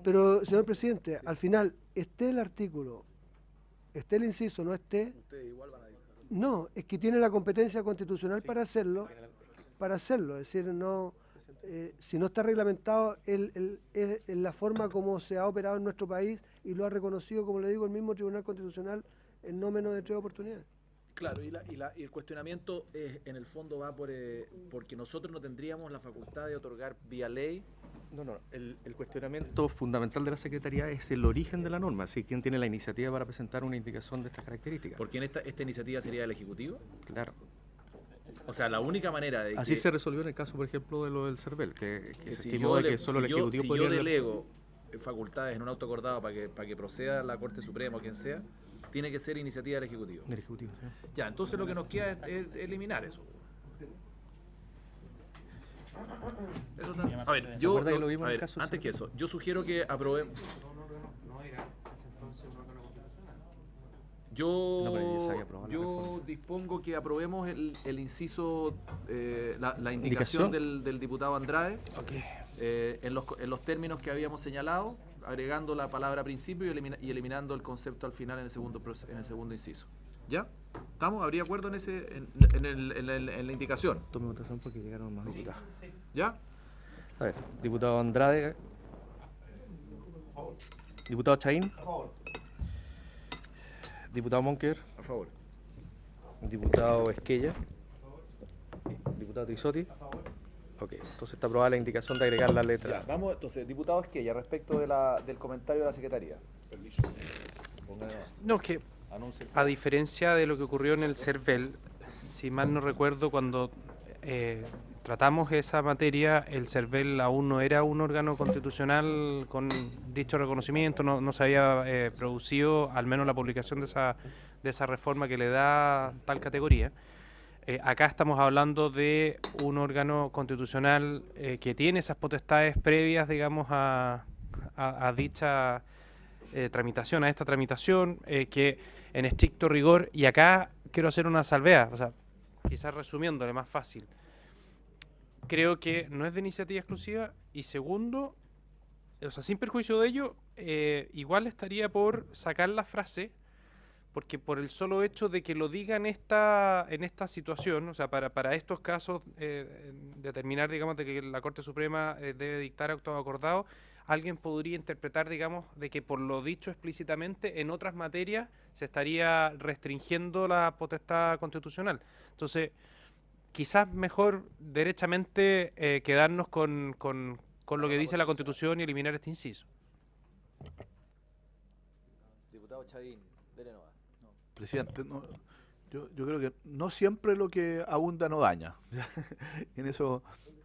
Pero, señor presidente, al final, esté el artículo, esté el inciso, no esté, no, es que tiene la competencia constitucional para hacerlo, es decir, no, si no está reglamentado en la forma como se ha operado en nuestro país, y lo ha reconocido, como le digo, el mismo Tribunal Constitucional en no menos de 3 oportunidades. Claro, y el cuestionamiento en el fondo va porque nosotros no tendríamos la facultad de otorgar vía ley. No, el cuestionamiento fundamental de la Secretaría es el origen de la norma, así quién tiene la iniciativa para presentar una indicación de estas características. ¿Porque esta iniciativa sería del Ejecutivo? Claro. O sea, la única manera de así se resolvió en el caso, por ejemplo, de lo del CERVEL, que se estimó que solo el Ejecutivo podría... Si yo delego facultades en un autoacordado para que proceda la Corte Suprema o quien sea, tiene que ser iniciativa del Ejecutivo. Del Ejecutivo, sí. Ya, entonces lo que nos queda es eliminar eso. A ver, yo, antes que eso, yo sugiero que aprobemos. Yo dispongo que aprobemos el inciso, la indicación del diputado Andrade, en los términos que habíamos señalado, agregando la palabra principio y eliminando el concepto al final en el segundo inciso. ¿Ya? ¿Estamos? ¿Habría acuerdo en la indicación? Tome votación porque llegaron más diputados. Sí. ¿Ya? A ver, diputado Andrade. A favor. Diputado Chaín. A favor. Diputado Monker. A favor. Diputado Esquella. A favor. Diputado Trisotti. A favor. Ok, entonces está aprobada la indicación de agregar la letra. Ya, vamos, entonces, diputado Esquella, respecto del comentario de la Secretaría. Permiso. No, que a diferencia de lo que ocurrió en el CERVEL, si mal no recuerdo, cuando tratamos esa materia, el CERVEL aún no era un órgano constitucional con dicho reconocimiento, no se había producido al menos la publicación de esa reforma que le da tal categoría. Acá estamos hablando de un órgano constitucional que tiene esas potestades previas, digamos, a dicha tramitación, a esta tramitación, que en estricto rigor, y acá quiero hacer una salvedad, o sea, quizás resumiéndole más fácil, creo que no es de iniciativa exclusiva, y segundo, o sea, sin perjuicio de ello, igual estaría por sacar la frase, porque por el solo hecho de que lo diga en esta situación, o sea, para estos casos, determinar, digamos, de que la Corte Suprema debe dictar actos acordados, alguien podría interpretar, digamos, de que por lo dicho explícitamente, en otras materias se estaría restringiendo la potestad constitucional. Entonces, quizás mejor derechamente quedarnos con lo que dice la Constitución y eliminar este inciso. Diputado Chavín, dele nomás. Presidente, yo creo que no siempre lo que abunda no daña. En eso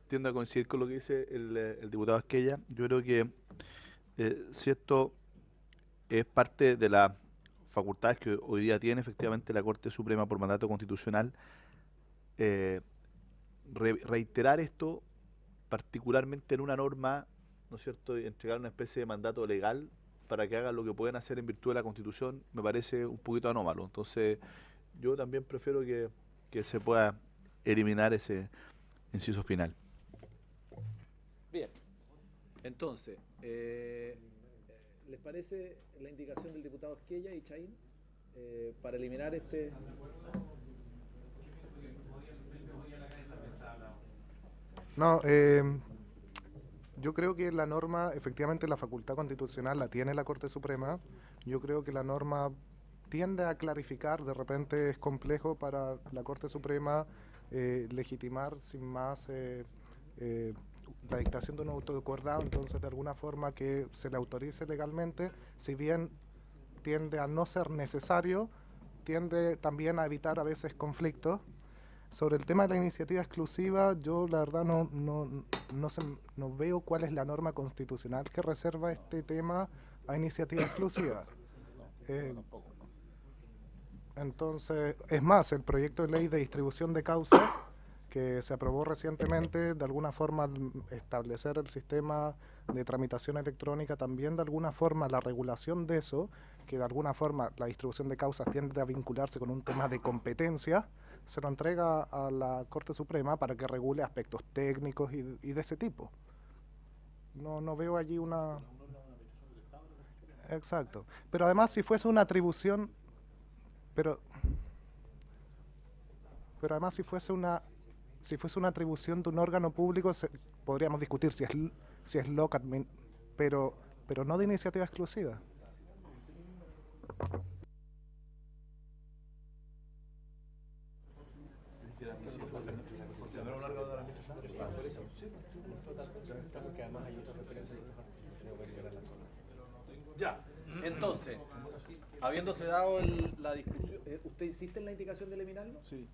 tiendo a coincidir con lo que dice el diputado Esquella. Yo creo que si esto es parte de las facultades que hoy día tiene efectivamente la Corte Suprema por mandato constitucional, reiterar esto particularmente en una norma, ¿no es cierto?, y entregar una especie de mandato legal para que hagan lo que pueden hacer en virtud de la Constitución, me parece un poquito anómalo. Entonces, yo también prefiero que se pueda eliminar ese inciso final. Bien, entonces, ¿les parece la indicación del diputado Esquella y Chaín para eliminar este? No, yo creo que la norma, efectivamente la facultad constitucional la tiene la Corte Suprema. Yo creo que la norma tiende a clarificar, de repente es complejo para la Corte Suprema legitimar sin más la dictación de un autoacordado, entonces de alguna forma que se le autorice legalmente, si bien tiende a no ser necesario, tiende también a evitar a veces conflictos. Sobre el tema de la iniciativa exclusiva, yo la verdad no veo cuál es la norma constitucional que reserva este tema a iniciativa exclusiva. Entonces, es más, el proyecto de ley de distribución de causas que se aprobó recientemente, de alguna forma al establecer el sistema de tramitación electrónica, también de alguna forma la regulación de eso, que de alguna forma la distribución de causas tiende a vincularse con un tema de competencia, se lo entrega a la Corte Suprema para que regule aspectos técnicos y de ese tipo. No veo allí una... Exacto. Pero además si fuese una atribución... Pero además si fuese una atribución de un órgano público, podríamos discutir si es local, pero no de iniciativa exclusiva. Ya, entonces, habiéndose dado la discusión, ¿usted insiste en la indicación de eliminarlo? Sí.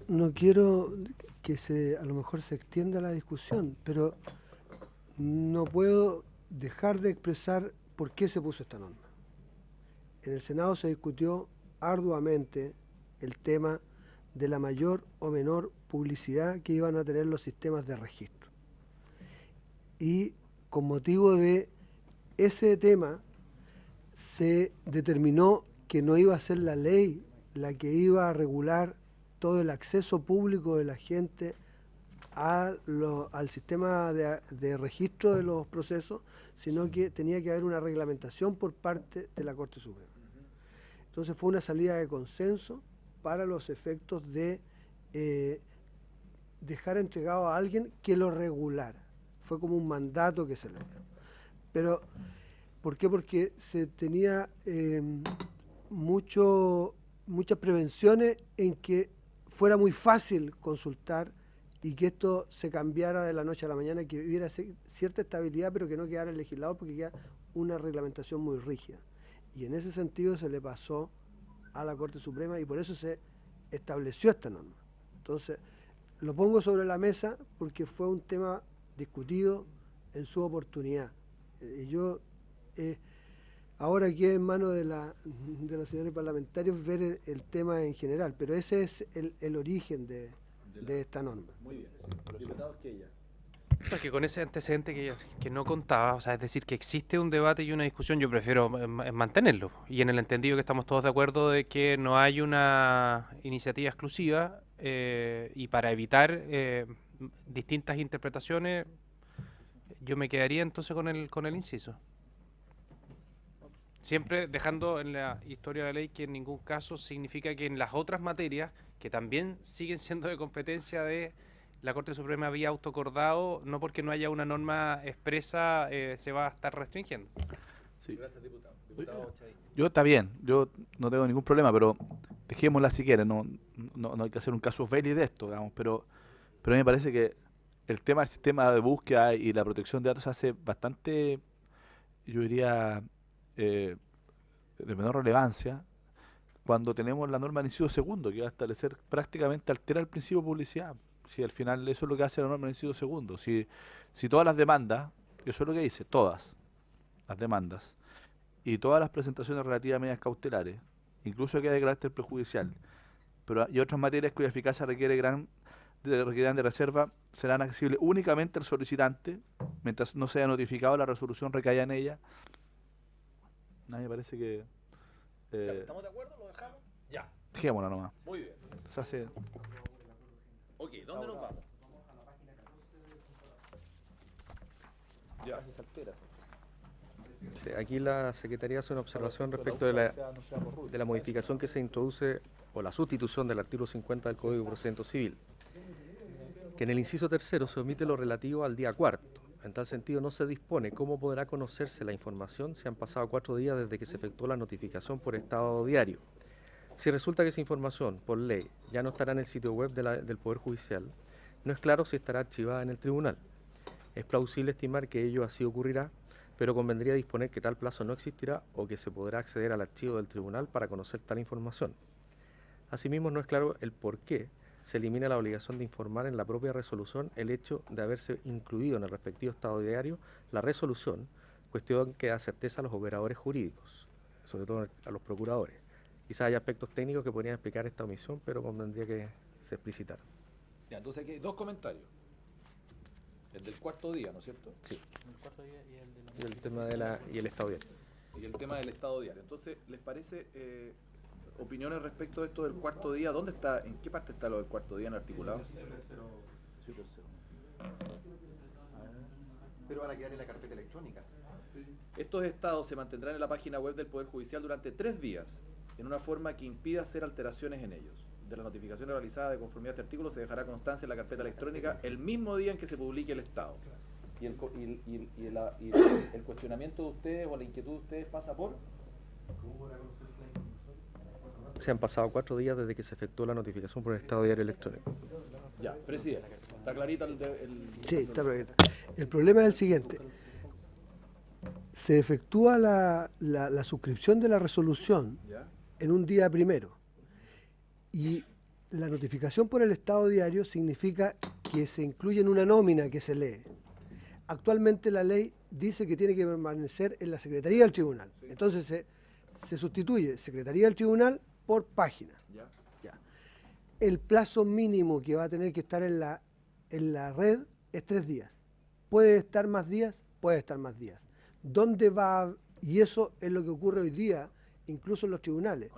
No quiero que a lo mejor se extienda la discusión, pero no puedo dejar de expresar por qué se puso esta norma. En el Senado se discutió arduamente el tema de la mayor o menor publicidad que iban a tener los sistemas de registro. Y con motivo de ese tema se determinó que no iba a ser la ley la que iba a regular todo el acceso público de la gente al sistema de registro de los procesos, sino que tenía que haber una reglamentación por parte de la Corte Suprema. Entonces fue una salida de consenso para los efectos de dejar entregado a alguien que lo regulara. Fue como un mandato que se le dio. Pero, ¿por qué? Porque se tenía muchas prevenciones en que fuera muy fácil consultar y que esto se cambiara de la noche a la mañana, que hubiera cierta estabilidad, pero que no quedara el legislador porque queda una reglamentación muy rígida. Y en ese sentido se le pasó a la Corte Suprema y por eso se estableció esta norma. Entonces, lo pongo sobre la mesa porque fue un tema discutido en su oportunidad. Yo ahora queda en manos de los señores parlamentarios ver el tema en general, pero ese es el origen de esta norma. Muy bien. Diputado Esquella. Que con ese antecedente que no contaba, o sea, es decir, que existe un debate y una discusión, yo prefiero mantenerlo. Y en el entendido que estamos todos de acuerdo de que no hay una iniciativa exclusiva y para evitar distintas interpretaciones, yo me quedaría entonces con el inciso. Siempre dejando en la historia de la ley que en ningún caso significa que en las otras materias, que también siguen siendo de competencia de la Corte Suprema vía autocordado, no porque no haya una norma expresa se va a estar restringiendo. Sí. Gracias, diputado. Diputado Chay. Yo está bien, yo no tengo ningún problema, pero dejémosla si quieren, no hay que hacer un casus belli de esto, digamos, pero a mí me parece que el tema del sistema de búsqueda y la protección de datos hace bastante, yo diría, de menor relevancia cuando tenemos la norma del inciso segundo, que va a establecer prácticamente alterar el principio de publicidad. Si al final eso es lo que hace la norma del inciso segundo. Si todas las demandas, eso es lo que dice, todas las demandas y todas las presentaciones relativas a medidas cautelares, incluso aquellas de carácter prejudicial, pero y otras materias cuya eficacia requieran de reserva, serán accesibles únicamente al solicitante mientras no sea notificado la resolución recaída en ella. A mí me parece que... ¿Estamos de acuerdo? ¿Lo dejamos? Ya. Dejémoslo nomás. Muy bien. Se hace... Ok, ¿dónde nos vamos? Ya. Sí, aquí la Secretaría hace una observación respecto de la modificación que se introduce o la sustitución del artículo 50 del Código de Procedimiento Civil, que en el inciso tercero se omite lo relativo al día cuarto. En tal sentido, no se dispone cómo podrá conocerse la información si han pasado 4 días desde que se efectuó la notificación por estado diario. Si resulta que esa información, por ley, ya no estará en el sitio web del Poder Judicial, no es claro si estará archivada en el tribunal. Es plausible estimar que ello así ocurrirá, pero convendría disponer que tal plazo no existirá o que se podrá acceder al archivo del tribunal para conocer tal información. Asimismo, no es claro el por qué se elimina la obligación de informar en la propia resolución el hecho de haberse incluido en el respectivo estado diario la resolución, cuestión que da certeza a los operadores jurídicos, sobre todo a los procuradores. Quizás hay aspectos técnicos que podrían explicar esta omisión, pero convendría que se explicitara. Ya, entonces aquí hay 2 comentarios. El del cuarto día, ¿no es cierto? Sí. El cuarto día y el de la Y el tema y el estado diario. Y el tema del estado diario. Entonces, ¿les parece opiniones respecto de esto del cuarto día? ¿Dónde está, en qué parte está lo del cuarto día en el articulado? Sí, pero van a quedar en la carpeta electrónica. Estos estados se mantendrán en la página web del Poder Judicial durante 3 días, en una forma que impida hacer alteraciones en ellos. De las notificaciones realizadas de conformidad a este artículo se dejará constancia en la carpeta electrónica el mismo día en que se publique el estado. Y el cuestionamiento de ustedes o la inquietud de ustedes pasa por... Se han pasado 4 días desde que se efectuó la notificación por el estado diario electrónico. Ya, presidente, ¿está clarito el...? Sí, está clarito. El problema es el siguiente. Se efectúa la suscripción de la resolución en un día primero. Y la notificación por el estado diario significa que se incluye en una nómina que se lee. Actualmente la ley dice que tiene que permanecer en la Secretaría del Tribunal. Entonces se sustituye Secretaría del Tribunal por página. Ya. El plazo mínimo que va a tener que estar en la red es 3 días. ¿Puede estar más días? Puede estar más días. ¿Dónde va? Y eso es lo que ocurre hoy día, incluso en los tribunales.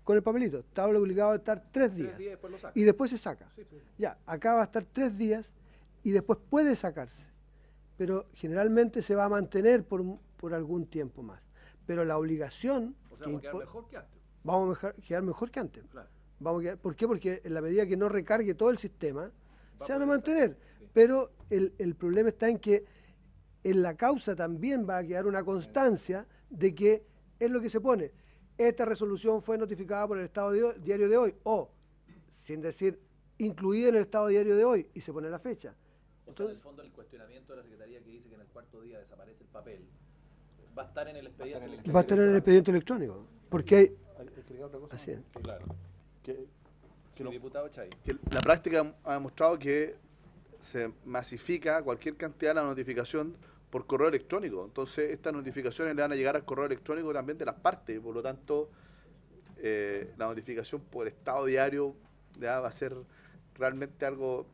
Con el papelito. Está obligado a estar 3 días. Y después se saca. Sí. Ya, acá va a estar 3 días y después puede sacarse. Pero generalmente se va a mantener por algún tiempo más. Pero la obligación... O sea, vamos a quedar mejor que antes. Vamos a quedar mejor que antes. Claro. ¿Por qué? Porque en la medida que no recargue todo el sistema, se van a mantener. Sí. Pero el problema está en que en la causa también va a quedar una constancia de que es lo que se pone. Esta resolución fue notificada por el estado diario de hoy, o, sin decir, incluida en el estado diario de hoy, y se pone la fecha. O sea, en el fondo el cuestionamiento de la Secretaría que dice que en el cuarto día desaparece el papel, va a estar en el expediente electrónico. Va a estar en el expediente electrónico, porque agregar otra cosa? Así es. Claro. Que Sí, diputado Chay. que la práctica ha demostrado que se masifica cualquier cantidad de la notificación por correo electrónico. Entonces, estas notificaciones le van a llegar al correo electrónico también de las partes. Por lo tanto, la notificación por estado diario ya va a ser realmente algo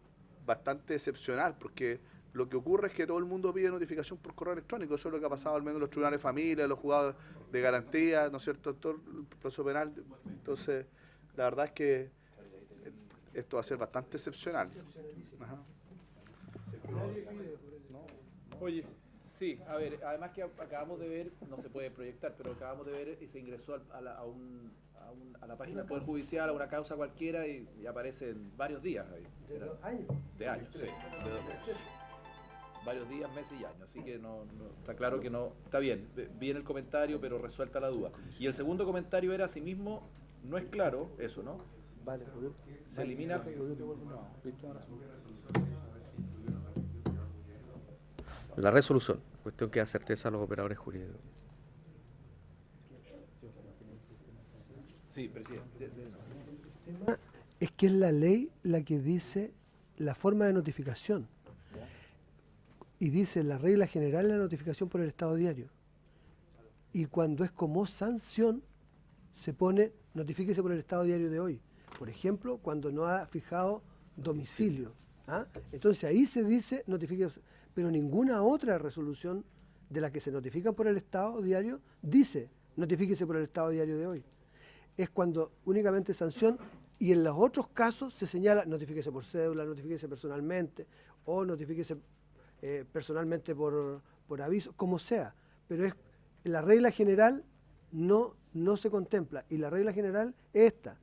bastante excepcional, porque lo que ocurre es que todo el mundo pide notificación por correo electrónico. Eso es lo que ha pasado al menos en los tribunales de familia, en los juzgados de garantía, ¿no es cierto?, todo el proceso penal. Entonces, la verdad es que esto va a ser bastante excepcional. Ajá. Oye, sí, a ver, además que acabamos de ver, no se puede proyectar, pero acabamos de ver y se ingresó a la página del Poder Judicial, a una causa cualquiera y aparecen varios días ahí. De años, sí. Varios días, meses y años, así que no está claro que no, está bien, bien el comentario, pero resuelta la duda. Y el segundo comentario era, asimismo, no es claro eso, ¿no? Vale, se elimina. La resolución, cuestión que da certeza a los operadores jurídicos. Sí, presidente. El tema es que es la ley la que dice la forma de notificación. Y dice la regla general de la notificación por el Estado diario. Y cuando es como sanción, se pone notifíquese por el Estado diario de hoy. Por ejemplo, cuando no ha fijado domicilio. ¿Ah? Entonces ahí se dice notifíquese, pero ninguna otra resolución de la que se notifican por el Estado diario dice notifíquese por el Estado diario de hoy. Es cuando únicamente sanción y en los otros casos se señala notifíquese por cédula, notifíquese personalmente o notifíquese personalmente por aviso, como sea. Pero es la regla general no se contempla y la regla general es esta,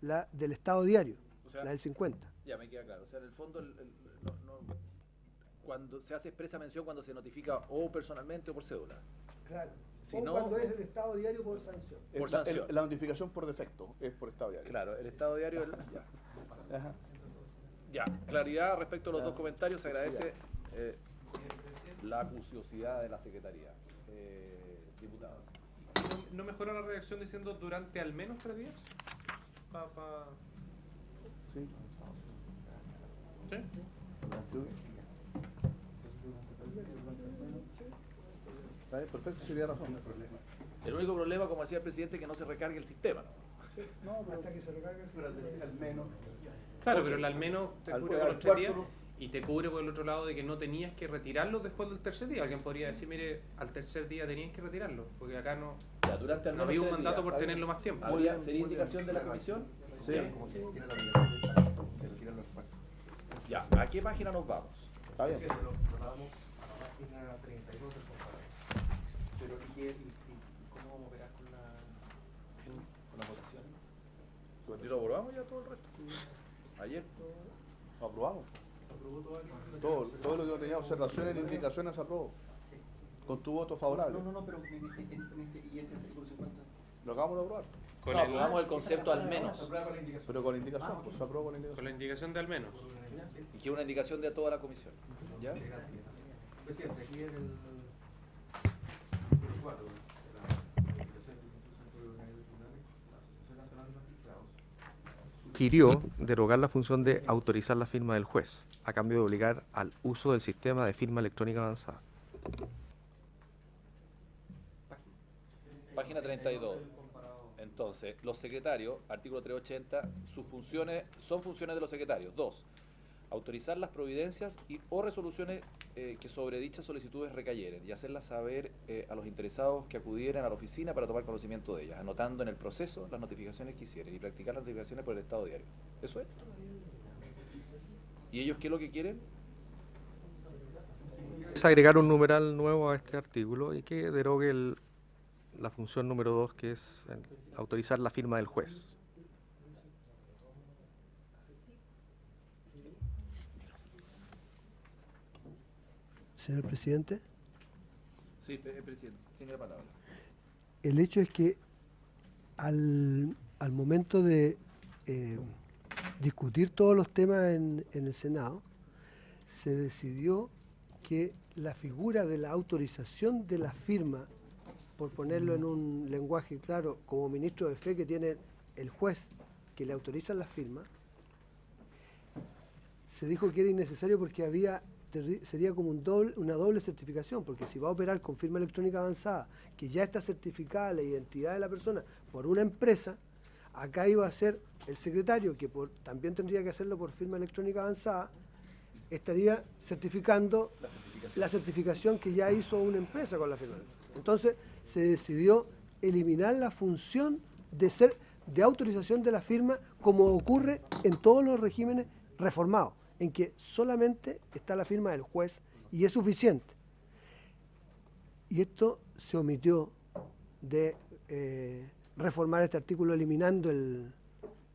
la del Estado diario, o sea, la del 50. Ya me queda claro. O sea, en el fondo, cuando se hace expresa mención cuando se notifica o personalmente o por cédula. Claro. Si o no, cuando es el Estado diario por sanción. Por sanción. La notificación por defecto es por Estado diario. Claro, el Estado diario. Ya. Ajá. Ya, claridad respecto a los dos comentarios. Se agradece la acuciosidad de la Secretaría. Diputado. ¿No mejora la redacción diciendo durante al menos 3 días? Sí. ¿Sí? Está bien, perfecto, sería razón. El único problema, como decía el presidente, es que no se recargue el sistema, ¿no? No, pero hasta que se recargue el sistema. Pero al decir al menos. Claro, pero el al menos te cubre por los 3 días y te cubre por el otro lado de que no tenías que retirarlo después del tercer día. Alguien podría decir, mire, al tercer día tenías que retirarlo, porque acá no, ya, durante no había un mandato por tenerlo más tiempo. ¿Sería indicación de la comisión? Sí. Ya, ¿a qué página nos vamos? Está bien. Nos vamos a la página 32 del comparato. Pero ¿cómo vamos a operar con la votación? ¿Y lo aprobamos ya todo el resto? Ayer. Lo aprobamos. Todo lo que tenía observaciones e indicaciones se aprobó. Con tu voto favorable. No, pero ¿y este artículo 50? Lo acabamos de aprobar. No, aprobamos el concepto al menos. Pero con indicación, pues se aprobó con indicación. Con la indicación de al menos. Y que es una indicación de toda la comisión. ¿Ya? Presidente, aquí en el 4, sugirió derogar la función de autorizar la firma del juez, a cambio de obligar al uso del sistema de firma electrónica avanzada. Página 32. Entonces, los secretarios, artículo 380, sus funciones son funciones de los secretarios. 2. Autorizar las providencias o resoluciones que sobre dichas solicitudes recayeren y hacerlas saber a los interesados que acudieran a la oficina para tomar conocimiento de ellas, anotando en el proceso las notificaciones que hicieren y practicar las notificaciones por el Estado diario. ¿Eso es? ¿Y ellos qué es lo que quieren? Es agregar un numeral nuevo a este artículo y que derogue la función número 2, que es autorizar la firma del juez. Señor presidente. Sí, presidente, tiene la palabra. El hecho es que al momento de discutir todos los temas en el Senado, se decidió que la figura de la autorización de la firma por ponerlo en un lenguaje claro, como ministro de fe que tiene el juez que le autoriza las firmas, se dijo que era innecesario porque sería como una doble certificación, porque si va a operar con firma electrónica avanzada, que ya está certificada la identidad de la persona por una empresa, acá iba a ser el secretario, que también tendría que hacerlo por firma electrónica avanzada, estaría certificando la certificación que ya hizo una empresa con la firma electrónica. Entonces se decidió eliminar la función de autorización de la firma, como ocurre en todos los regímenes reformados, en que solamente está la firma del juez y es suficiente. Y esto se omitió de reformar este artículo, eliminando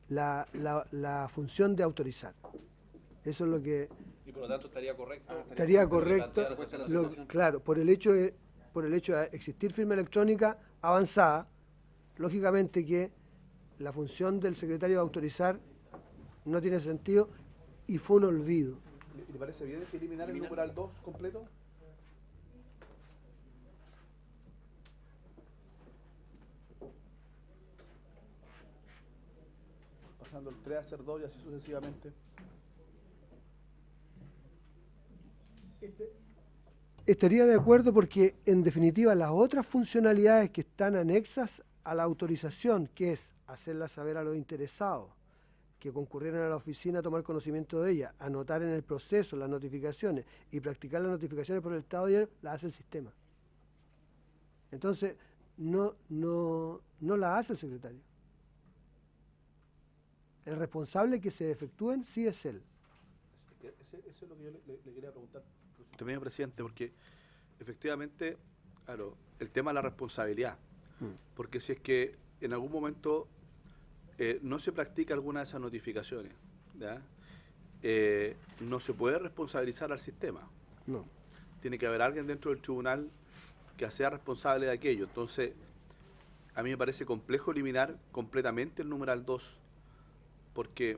la función de autorizar. Eso es lo que... Y por lo tanto estaría correcto. Estaría correcto, claro, por el hecho de existir firma electrónica avanzada, lógicamente que la función del secretario de autorizar no tiene sentido y fue un olvido. ¿Le parece bien que eliminar el numeral 2 completo? Pasando el 3 a ser 2 y así sucesivamente. Estaría de acuerdo porque, en definitiva, las otras funcionalidades que están anexas a la autorización, que es hacerla saber a los interesados, que concurrieran a la oficina a tomar conocimiento de ella, anotar en el proceso las notificaciones y practicar las notificaciones por el Estado diario, las hace el sistema. Entonces, no la hace el secretario. El responsable que se efectúen sí es él. Eso es lo que yo le quería preguntar, señor presidente, porque efectivamente, claro, el tema de la responsabilidad, porque si es que en algún momento no se practica alguna de esas notificaciones, ¿ya? No se puede responsabilizar al sistema. No. Tiene que haber alguien dentro del tribunal que sea responsable de aquello. Entonces, a mí me parece complejo eliminar completamente el numeral 2, porque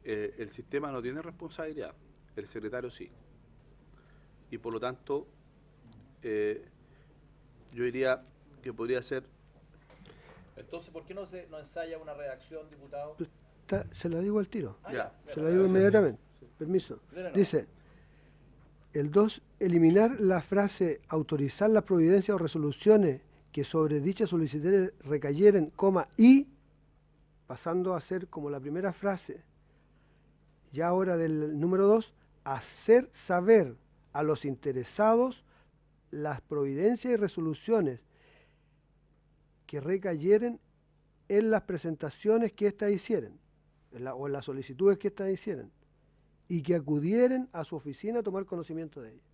el sistema no tiene responsabilidad, el secretario sí. Y por lo tanto, yo diría que podría ser... Entonces, ¿por qué no ensaya una redacción, diputado? Se la digo al tiro. Se la Bueno, digo inmediatamente. Permiso. Dice, el 2, eliminar la frase autorizar las providencias o resoluciones que sobre dicha solicitud recayeren, y, pasando a ser como la primera frase, ya ahora del número 2, hacer saber a los interesados las providencias y resoluciones que recayeren en las presentaciones que éstas hicieren, o en las solicitudes que éstas hicieren, y que acudieren a su oficina a tomar conocimiento de ellas.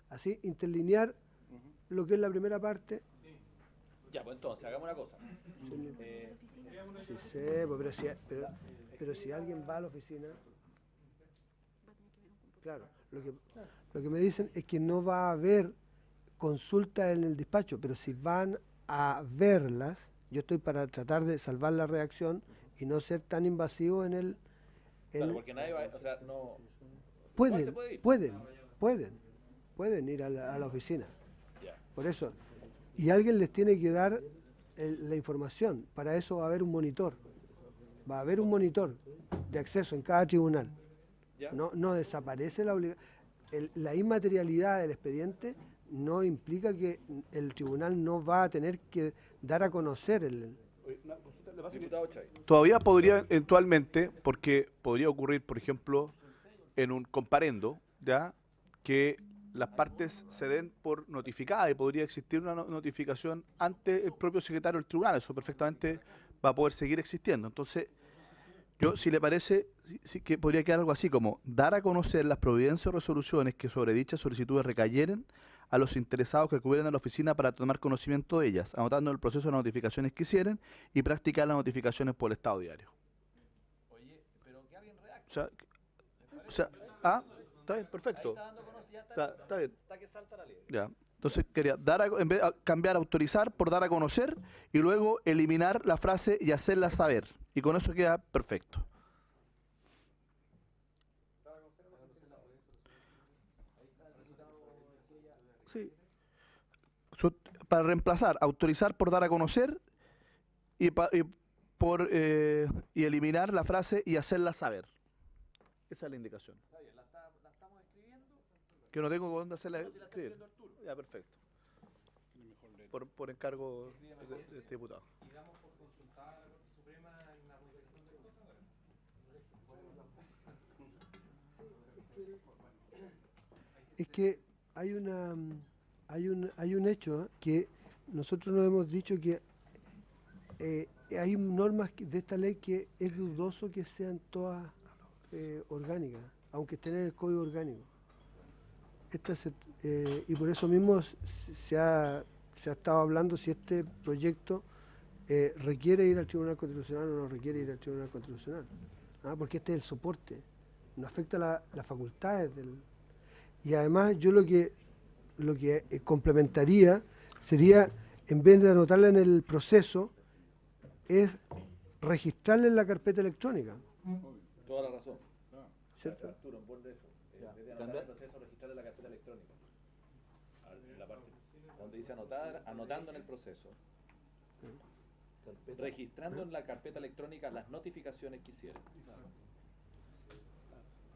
Así, interlinear lo que es la primera parte. Ya, pues entonces, hagamos una cosa. Sí sé, pero si alguien va a la oficina... Claro, lo que me dicen es que no va a haber consulta en el despacho, pero si van a verlas, yo estoy para tratar de salvar la redacción y no ser tan invasivo en el... Claro, porque nadie va, o sea, no... Pueden ir a la oficina. Ya. Por eso. Y alguien les tiene que dar la información. Para eso va a haber un monitor. Va a haber un monitor de acceso en cada tribunal. No desaparece la inmaterialidad del expediente, no implica que el tribunal no va a tener que dar a conocer Todavía podría eventualmente, porque podría ocurrir, por ejemplo, en un comparendo, ¿ya?, que las partes se den por notificadas y podría existir una notificación ante el propio secretario del tribunal. Eso perfectamente va a poder seguir existiendo. Entonces, yo, si le parece, sí que podría quedar algo así como dar a conocer las providencias o resoluciones que sobre dichas solicitudes recayeren a los interesados que acudieran a la oficina para tomar conocimiento de ellas, anotando el proceso de notificaciones que hicieran y practicar las notificaciones por el Estado diario. Oye, pero que alguien redacte. Está bien, perfecto. Está bien. Está que salta la ley. Ya. Entonces quería en vez de cambiar autorizar por dar a conocer y luego eliminar la frase y hacerla saber. Y con eso queda perfecto. Sí. para reemplazar, autorizar por dar a conocer y eliminar la frase y hacerla saber. Esa es la indicación. Está bien, la estamos escribiendo. Que no tengo dónde hacerla No, si la está escribir. escribiendo Arturo. Ya, perfecto. Por encargo de este diputado. Y damos por consultada a la Corte Suprema en la modificación del código. Es que hay un hecho que nosotros nos hemos dicho que hay normas de esta ley que es dudoso que sean todas orgánicas, aunque estén en el código orgánico. Y por eso mismo se ha estado hablando si este proyecto requiere ir al Tribunal Constitucional o no requiere ir al Tribunal Constitucional. Porque este es el soporte, no afecta las facultades del... Y además yo lo que complementaría sería, en vez de anotarla en el proceso, es registrarla en la carpeta electrónica. Toda la razón. ¿Cierto? Arturo, en de eso. En vez de anotar el proceso, registrar en la carpeta electrónica. En la parte donde dice anotar, anotando en el proceso. Registrando en la carpeta electrónica las notificaciones que hicieron.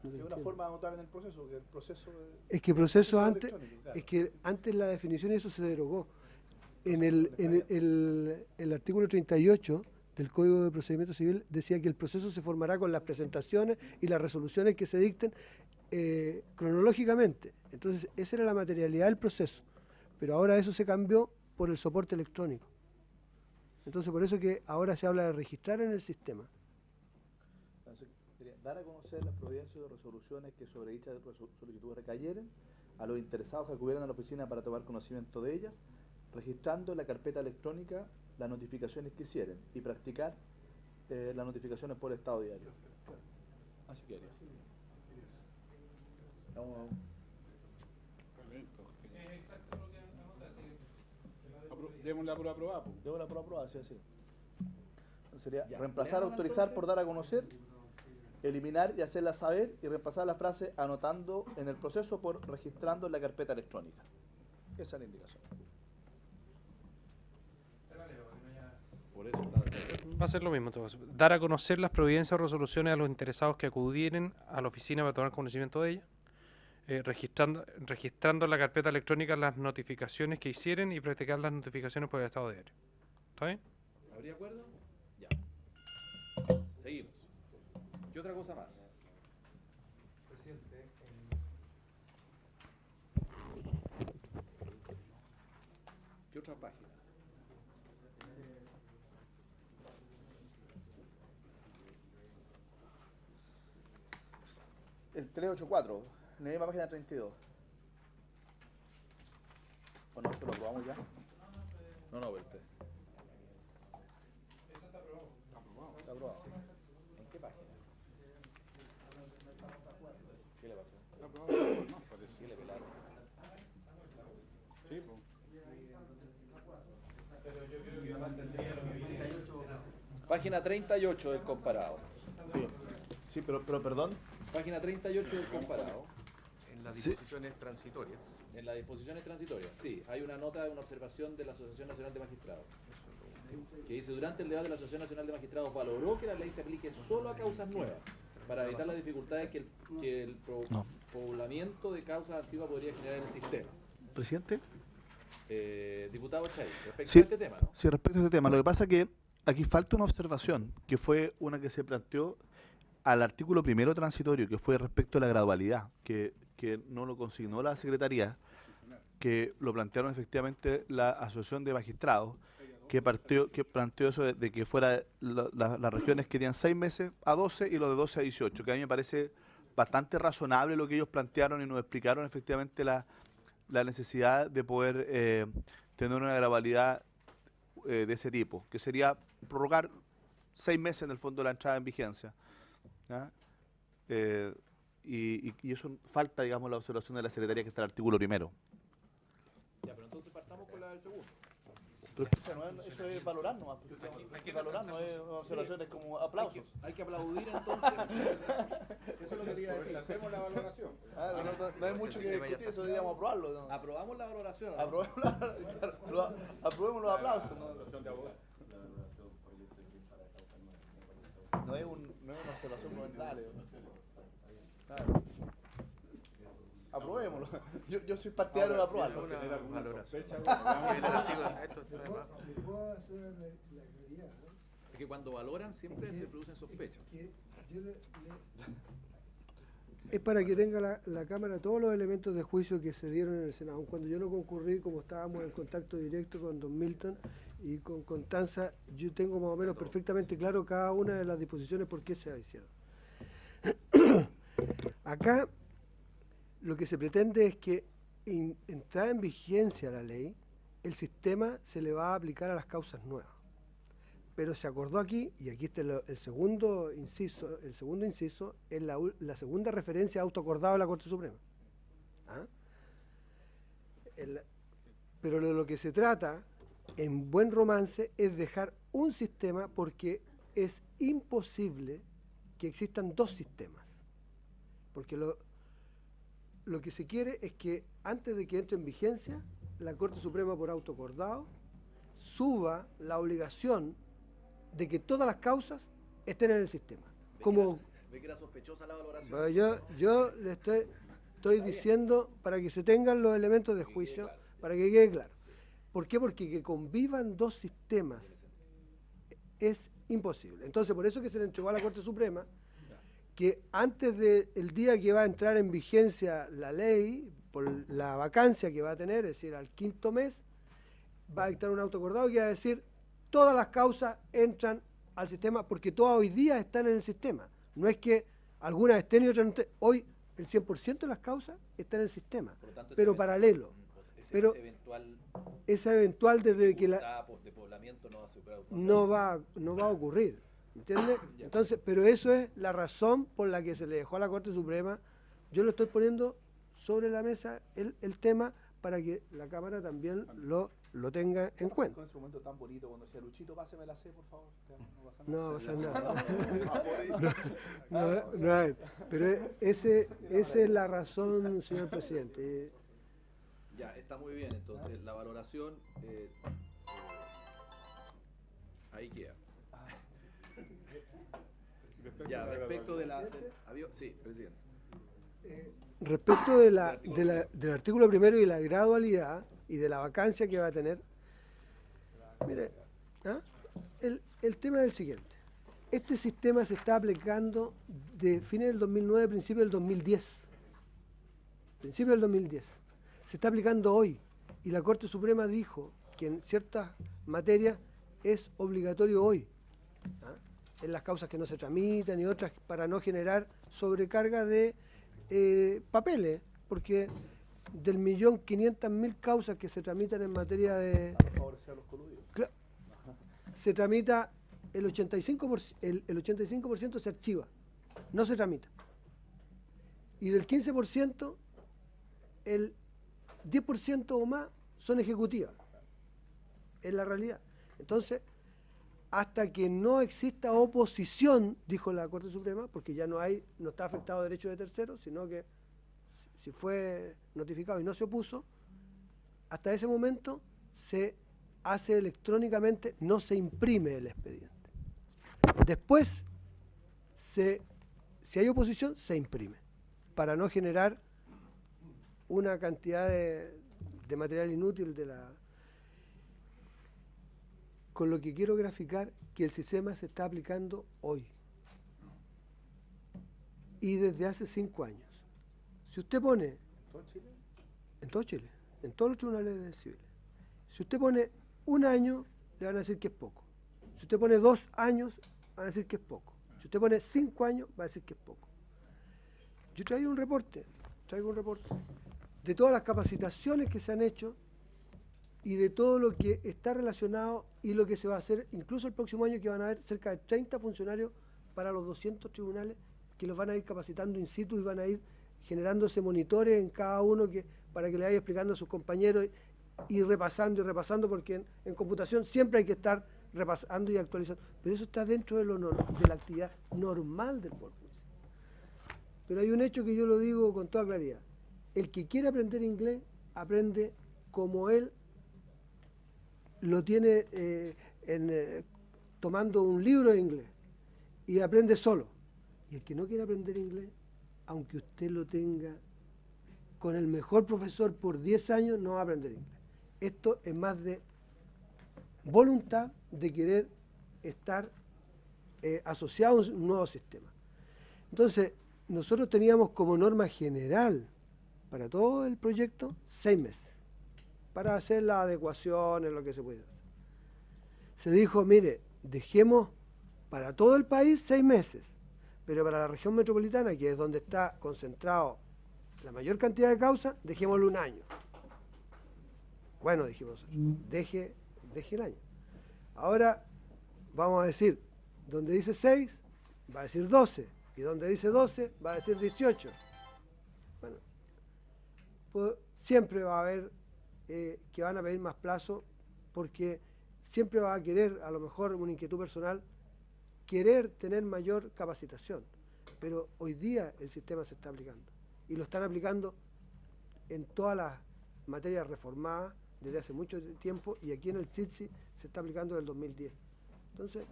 Es una forma de anotar en el proceso, que el proceso... Es que el proceso antes, electrónico, claro. es que antes la definición de eso se derogó. En el artículo 38 del Código de Procedimiento Civil decía que el proceso se formará con las presentaciones y las resoluciones que se dicten cronológicamente. Entonces, esa era la materialidad del proceso. Pero ahora eso se cambió por el soporte electrónico. Entonces, por eso que ahora se habla de registrar en el sistema. Entonces, sería dar a conocer las providencias de resoluciones que sobre dichas solicitudes recayeren a los interesados que acudieran a la oficina para tomar conocimiento de ellas, registrando en la carpeta electrónica las notificaciones que hicieren y practicar las notificaciones por estado diario. Así que Démosla por aprobada. Démosla por aprobada, sí, así. Sería reemplazar, autorizar por dar a conocer, eliminar y hacerla saber, y reemplazar la frase anotando en el proceso por registrando en la carpeta electrónica. Esa es la indicación. Por eso Va a ser lo mismo en todo caso. Dar a conocer las providencias o resoluciones a los interesados que acudieren a la oficina para tomar conocimiento de ellas. Registrando en la carpeta electrónica las notificaciones que hicieren y practicar las notificaciones por el estado diario. ¿Está bien? ¿Habría acuerdo? Ya. Seguimos. ¿Qué otra cosa más? Presidente, ¿Qué otra página? El 384, en la misma página 32. ¿O no? ¿Se lo aprobamos ya? No, pero usted. Esa está aprobada. Está aprobado. ¿En qué página? ¿Qué le pasó? Está aprobado. No, parece. ¿Qué le pelaron? Sí, pues. Página 38 del comparado. Sí, pero perdón. Página 38 del comparado. En las disposiciones transitorias. En las disposiciones transitorias, sí. Hay una nota, una observación de la Asociación Nacional de Magistrados. Que dice, durante el debate la Asociación Nacional de Magistrados valoró que la ley se aplique solo a causas nuevas, para evitar las dificultades que el poblamiento de causas antiguas podría generar en el sistema. Presidente. Diputado Chay, respecto Sí, a este tema, ¿no? sí, respecto a este tema. Lo que pasa es que aquí falta una observación, que fue una que se planteó al artículo primero transitorio, que fue respecto a la gradualidad, que no lo consignó la Secretaría, que lo plantearon efectivamente la Asociación de Magistrados, que planteó eso de que fuera las regiones que tenían 6 meses a 12 y los de 12 a 18, que a mí me parece bastante razonable lo que ellos plantearon y nos explicaron efectivamente la necesidad de poder tener una gradualidad de ese tipo, que sería prorrogar 6 meses en el fondo la entrada en vigencia. ¿Ya? Y eso falta, digamos, la observación de la Secretaría, que está en el artículo primero. Ya, pero entonces partamos con la del segundo. Eso es valorar nomás. Hay que valorar, no es observaciones como aplausos. Hay que aplaudir entonces. Eso es lo que quería decir. Hacemos la valoración. No hay mucho que discutir, eso deberíamos aprobarlo. ¿No? Aprobamos la valoración. Aprobemos los aplausos. No es una observación voluntaria. Claro. Aprobémoslo. Yo soy partidario de aprobarlo. Es que cuando valoran siempre se producen sospechas. Es para que tenga la Cámara todos los elementos de juicio que se dieron en el Senado. Cuando yo no concurrí, como estábamos en contacto directo con don Milton y con Constanza, yo tengo más o menos perfectamente claro cada una de las disposiciones por qué se hicieron. Acá lo que se pretende es que entrada en vigencia la ley, el sistema se le va a aplicar a las causas nuevas. Pero se acordó aquí, y aquí está el segundo inciso es la segunda referencia a autoacordado de la Corte Suprema. ¿Ah? Pero de lo que se trata, en buen romance, es dejar un sistema porque es imposible que existan dos sistemas. Porque lo que se quiere es que antes de que entre en vigencia, la Corte Suprema por autoacordado suba la obligación de que todas las causas estén en el sistema. Ve que era sospechosa la valoración. Bueno, yo le estoy diciendo para que se tengan los elementos de juicio, para que quede claro. ¿Por qué? Porque que convivan dos sistemas es imposible. Entonces, por eso que se le entregó a la Corte Suprema que antes del día que va a entrar en vigencia la ley, por la vacancia que va a tener, es decir, al quinto mes, va a dictar un autoacordado que va a decir todas las causas entran al sistema porque todas hoy día están en el sistema. No es que algunas estén y otras no estén. Hoy el 100% de las causas están en el sistema, Tanto, pero paralelo. Pero esa eventual desde que la de poblamiento no va a ocurrir. ¿Entiendes? Entonces, pero eso es la razón por la que se le dejó a la Corte Suprema. Yo lo estoy poniendo sobre la mesa el tema para que la Cámara también lo tenga en cuenta. Con ese momento tan bonito cuando decía Luchito, páseme la C, por favor. No va a pasar nada. No, pero esa es la razón, señor presidente. Ya, está muy bien. Entonces, la valoración ahí queda. Ya, respecto de la... Sí, presidente. Respecto del artículo primero y la gradualidad y de la vacancia que va a tener, mire, el tema es el siguiente. Este sistema se está aplicando de fines del 2009, principio del 2010. Principio del 2010. Se está aplicando hoy y la Corte Suprema dijo que en ciertas materias es obligatorio hoy. En las causas que no se tramitan y otras para no generar sobrecarga de papeles, porque del 1.500.000 causas que se tramitan en materia de... Se tramita el 85%, el 85% se archiva, no se tramita. Y del 15%, el 10% o más son ejecutivas. Es la realidad. Entonces, hasta que no exista oposición, dijo la Corte Suprema, porque ya no está afectado derecho de terceros, sino que si fue notificado y no se opuso, hasta ese momento se hace electrónicamente, no se imprime el expediente. Después, si hay oposición, se imprime, para no generar una cantidad de material inútil con lo que quiero graficar que el sistema se está aplicando hoy y desde hace 5 años. Si usted pone... ¿En todo Chile? En todos los tribunales civiles. Si usted pone 1 año, le van a decir que es poco. Si usted pone 2 años, van a decir que es poco. Si usted pone 5 años, va a decir que es poco. Yo traigo un reporte de todas las capacitaciones que se han hecho y de todo lo que está relacionado y lo que se va a hacer, incluso el próximo año, que van a haber cerca de 30 funcionarios para los 200 tribunales que los van a ir capacitando in situ y van a ir generándose monitores en cada uno para que le vaya explicando a sus compañeros y repasando, porque en computación siempre hay que estar repasando y actualizando. Pero eso está dentro de la actividad normal del Poder Judicial. Pero hay un hecho que yo lo digo con toda claridad. El que quiere aprender inglés, aprende como él lo tiene tomando un libro de inglés y aprende solo. Y el que no quiere aprender inglés, aunque usted lo tenga con el mejor profesor por 10 años, no va a aprender inglés. Esto es más de voluntad de querer estar asociado a un nuevo sistema. Entonces, nosotros teníamos como norma general para todo el proyecto 6 meses para hacer las adecuaciones, lo que se puede hacer. Se dijo, mire, dejemos para todo el país 6 meses, pero para la región metropolitana, que es donde está concentrado la mayor cantidad de causas, dejémoslo 1 año. Bueno, dijimos, deje el año. Ahora vamos a decir, donde dice 6, va a decir 12, y donde dice 12, va a decir 18. Bueno, pues siempre va a haber que van a pedir más plazo, porque siempre va a querer, a lo mejor una inquietud personal, querer tener mayor capacitación. Pero hoy día el sistema se está aplicando, y lo están aplicando en todas las materias reformadas desde hace mucho tiempo, y aquí en el CITSI se está aplicando desde el 2010. Entonces,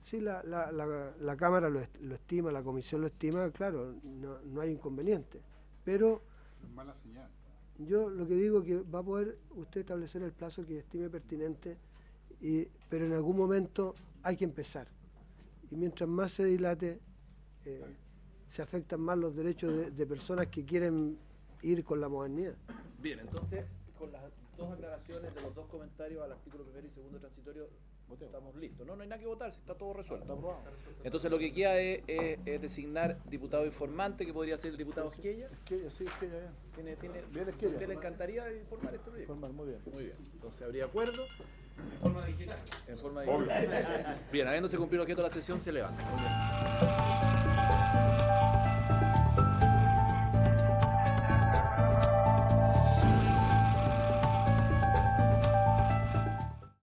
sí, la Cámara lo estima, la Comisión lo estima, claro, no hay inconveniente. Pero es mala señal. Yo lo que digo es que va a poder usted establecer el plazo que estime pertinente, pero en algún momento hay que empezar. Y mientras más se dilate, se afectan más los derechos de personas que quieren ir con la modernidad. Bien, entonces, con las dos aclaraciones de los dos comentarios al artículo primero y segundo transitorio, estamos listos. No hay nada que votar, está todo resuelto. Entonces lo que queda es designar diputado informante, que podría ser el diputado Esquella. Esquella, sí, Esquella, bien. Bien, Esquella. ¿Usted le encantaría informar este proyecto? Informar, muy bien. Muy bien. Entonces habría acuerdo. En forma digital. En forma digital. Bien, habiéndose cumplido el objeto de la sesión, se levanta.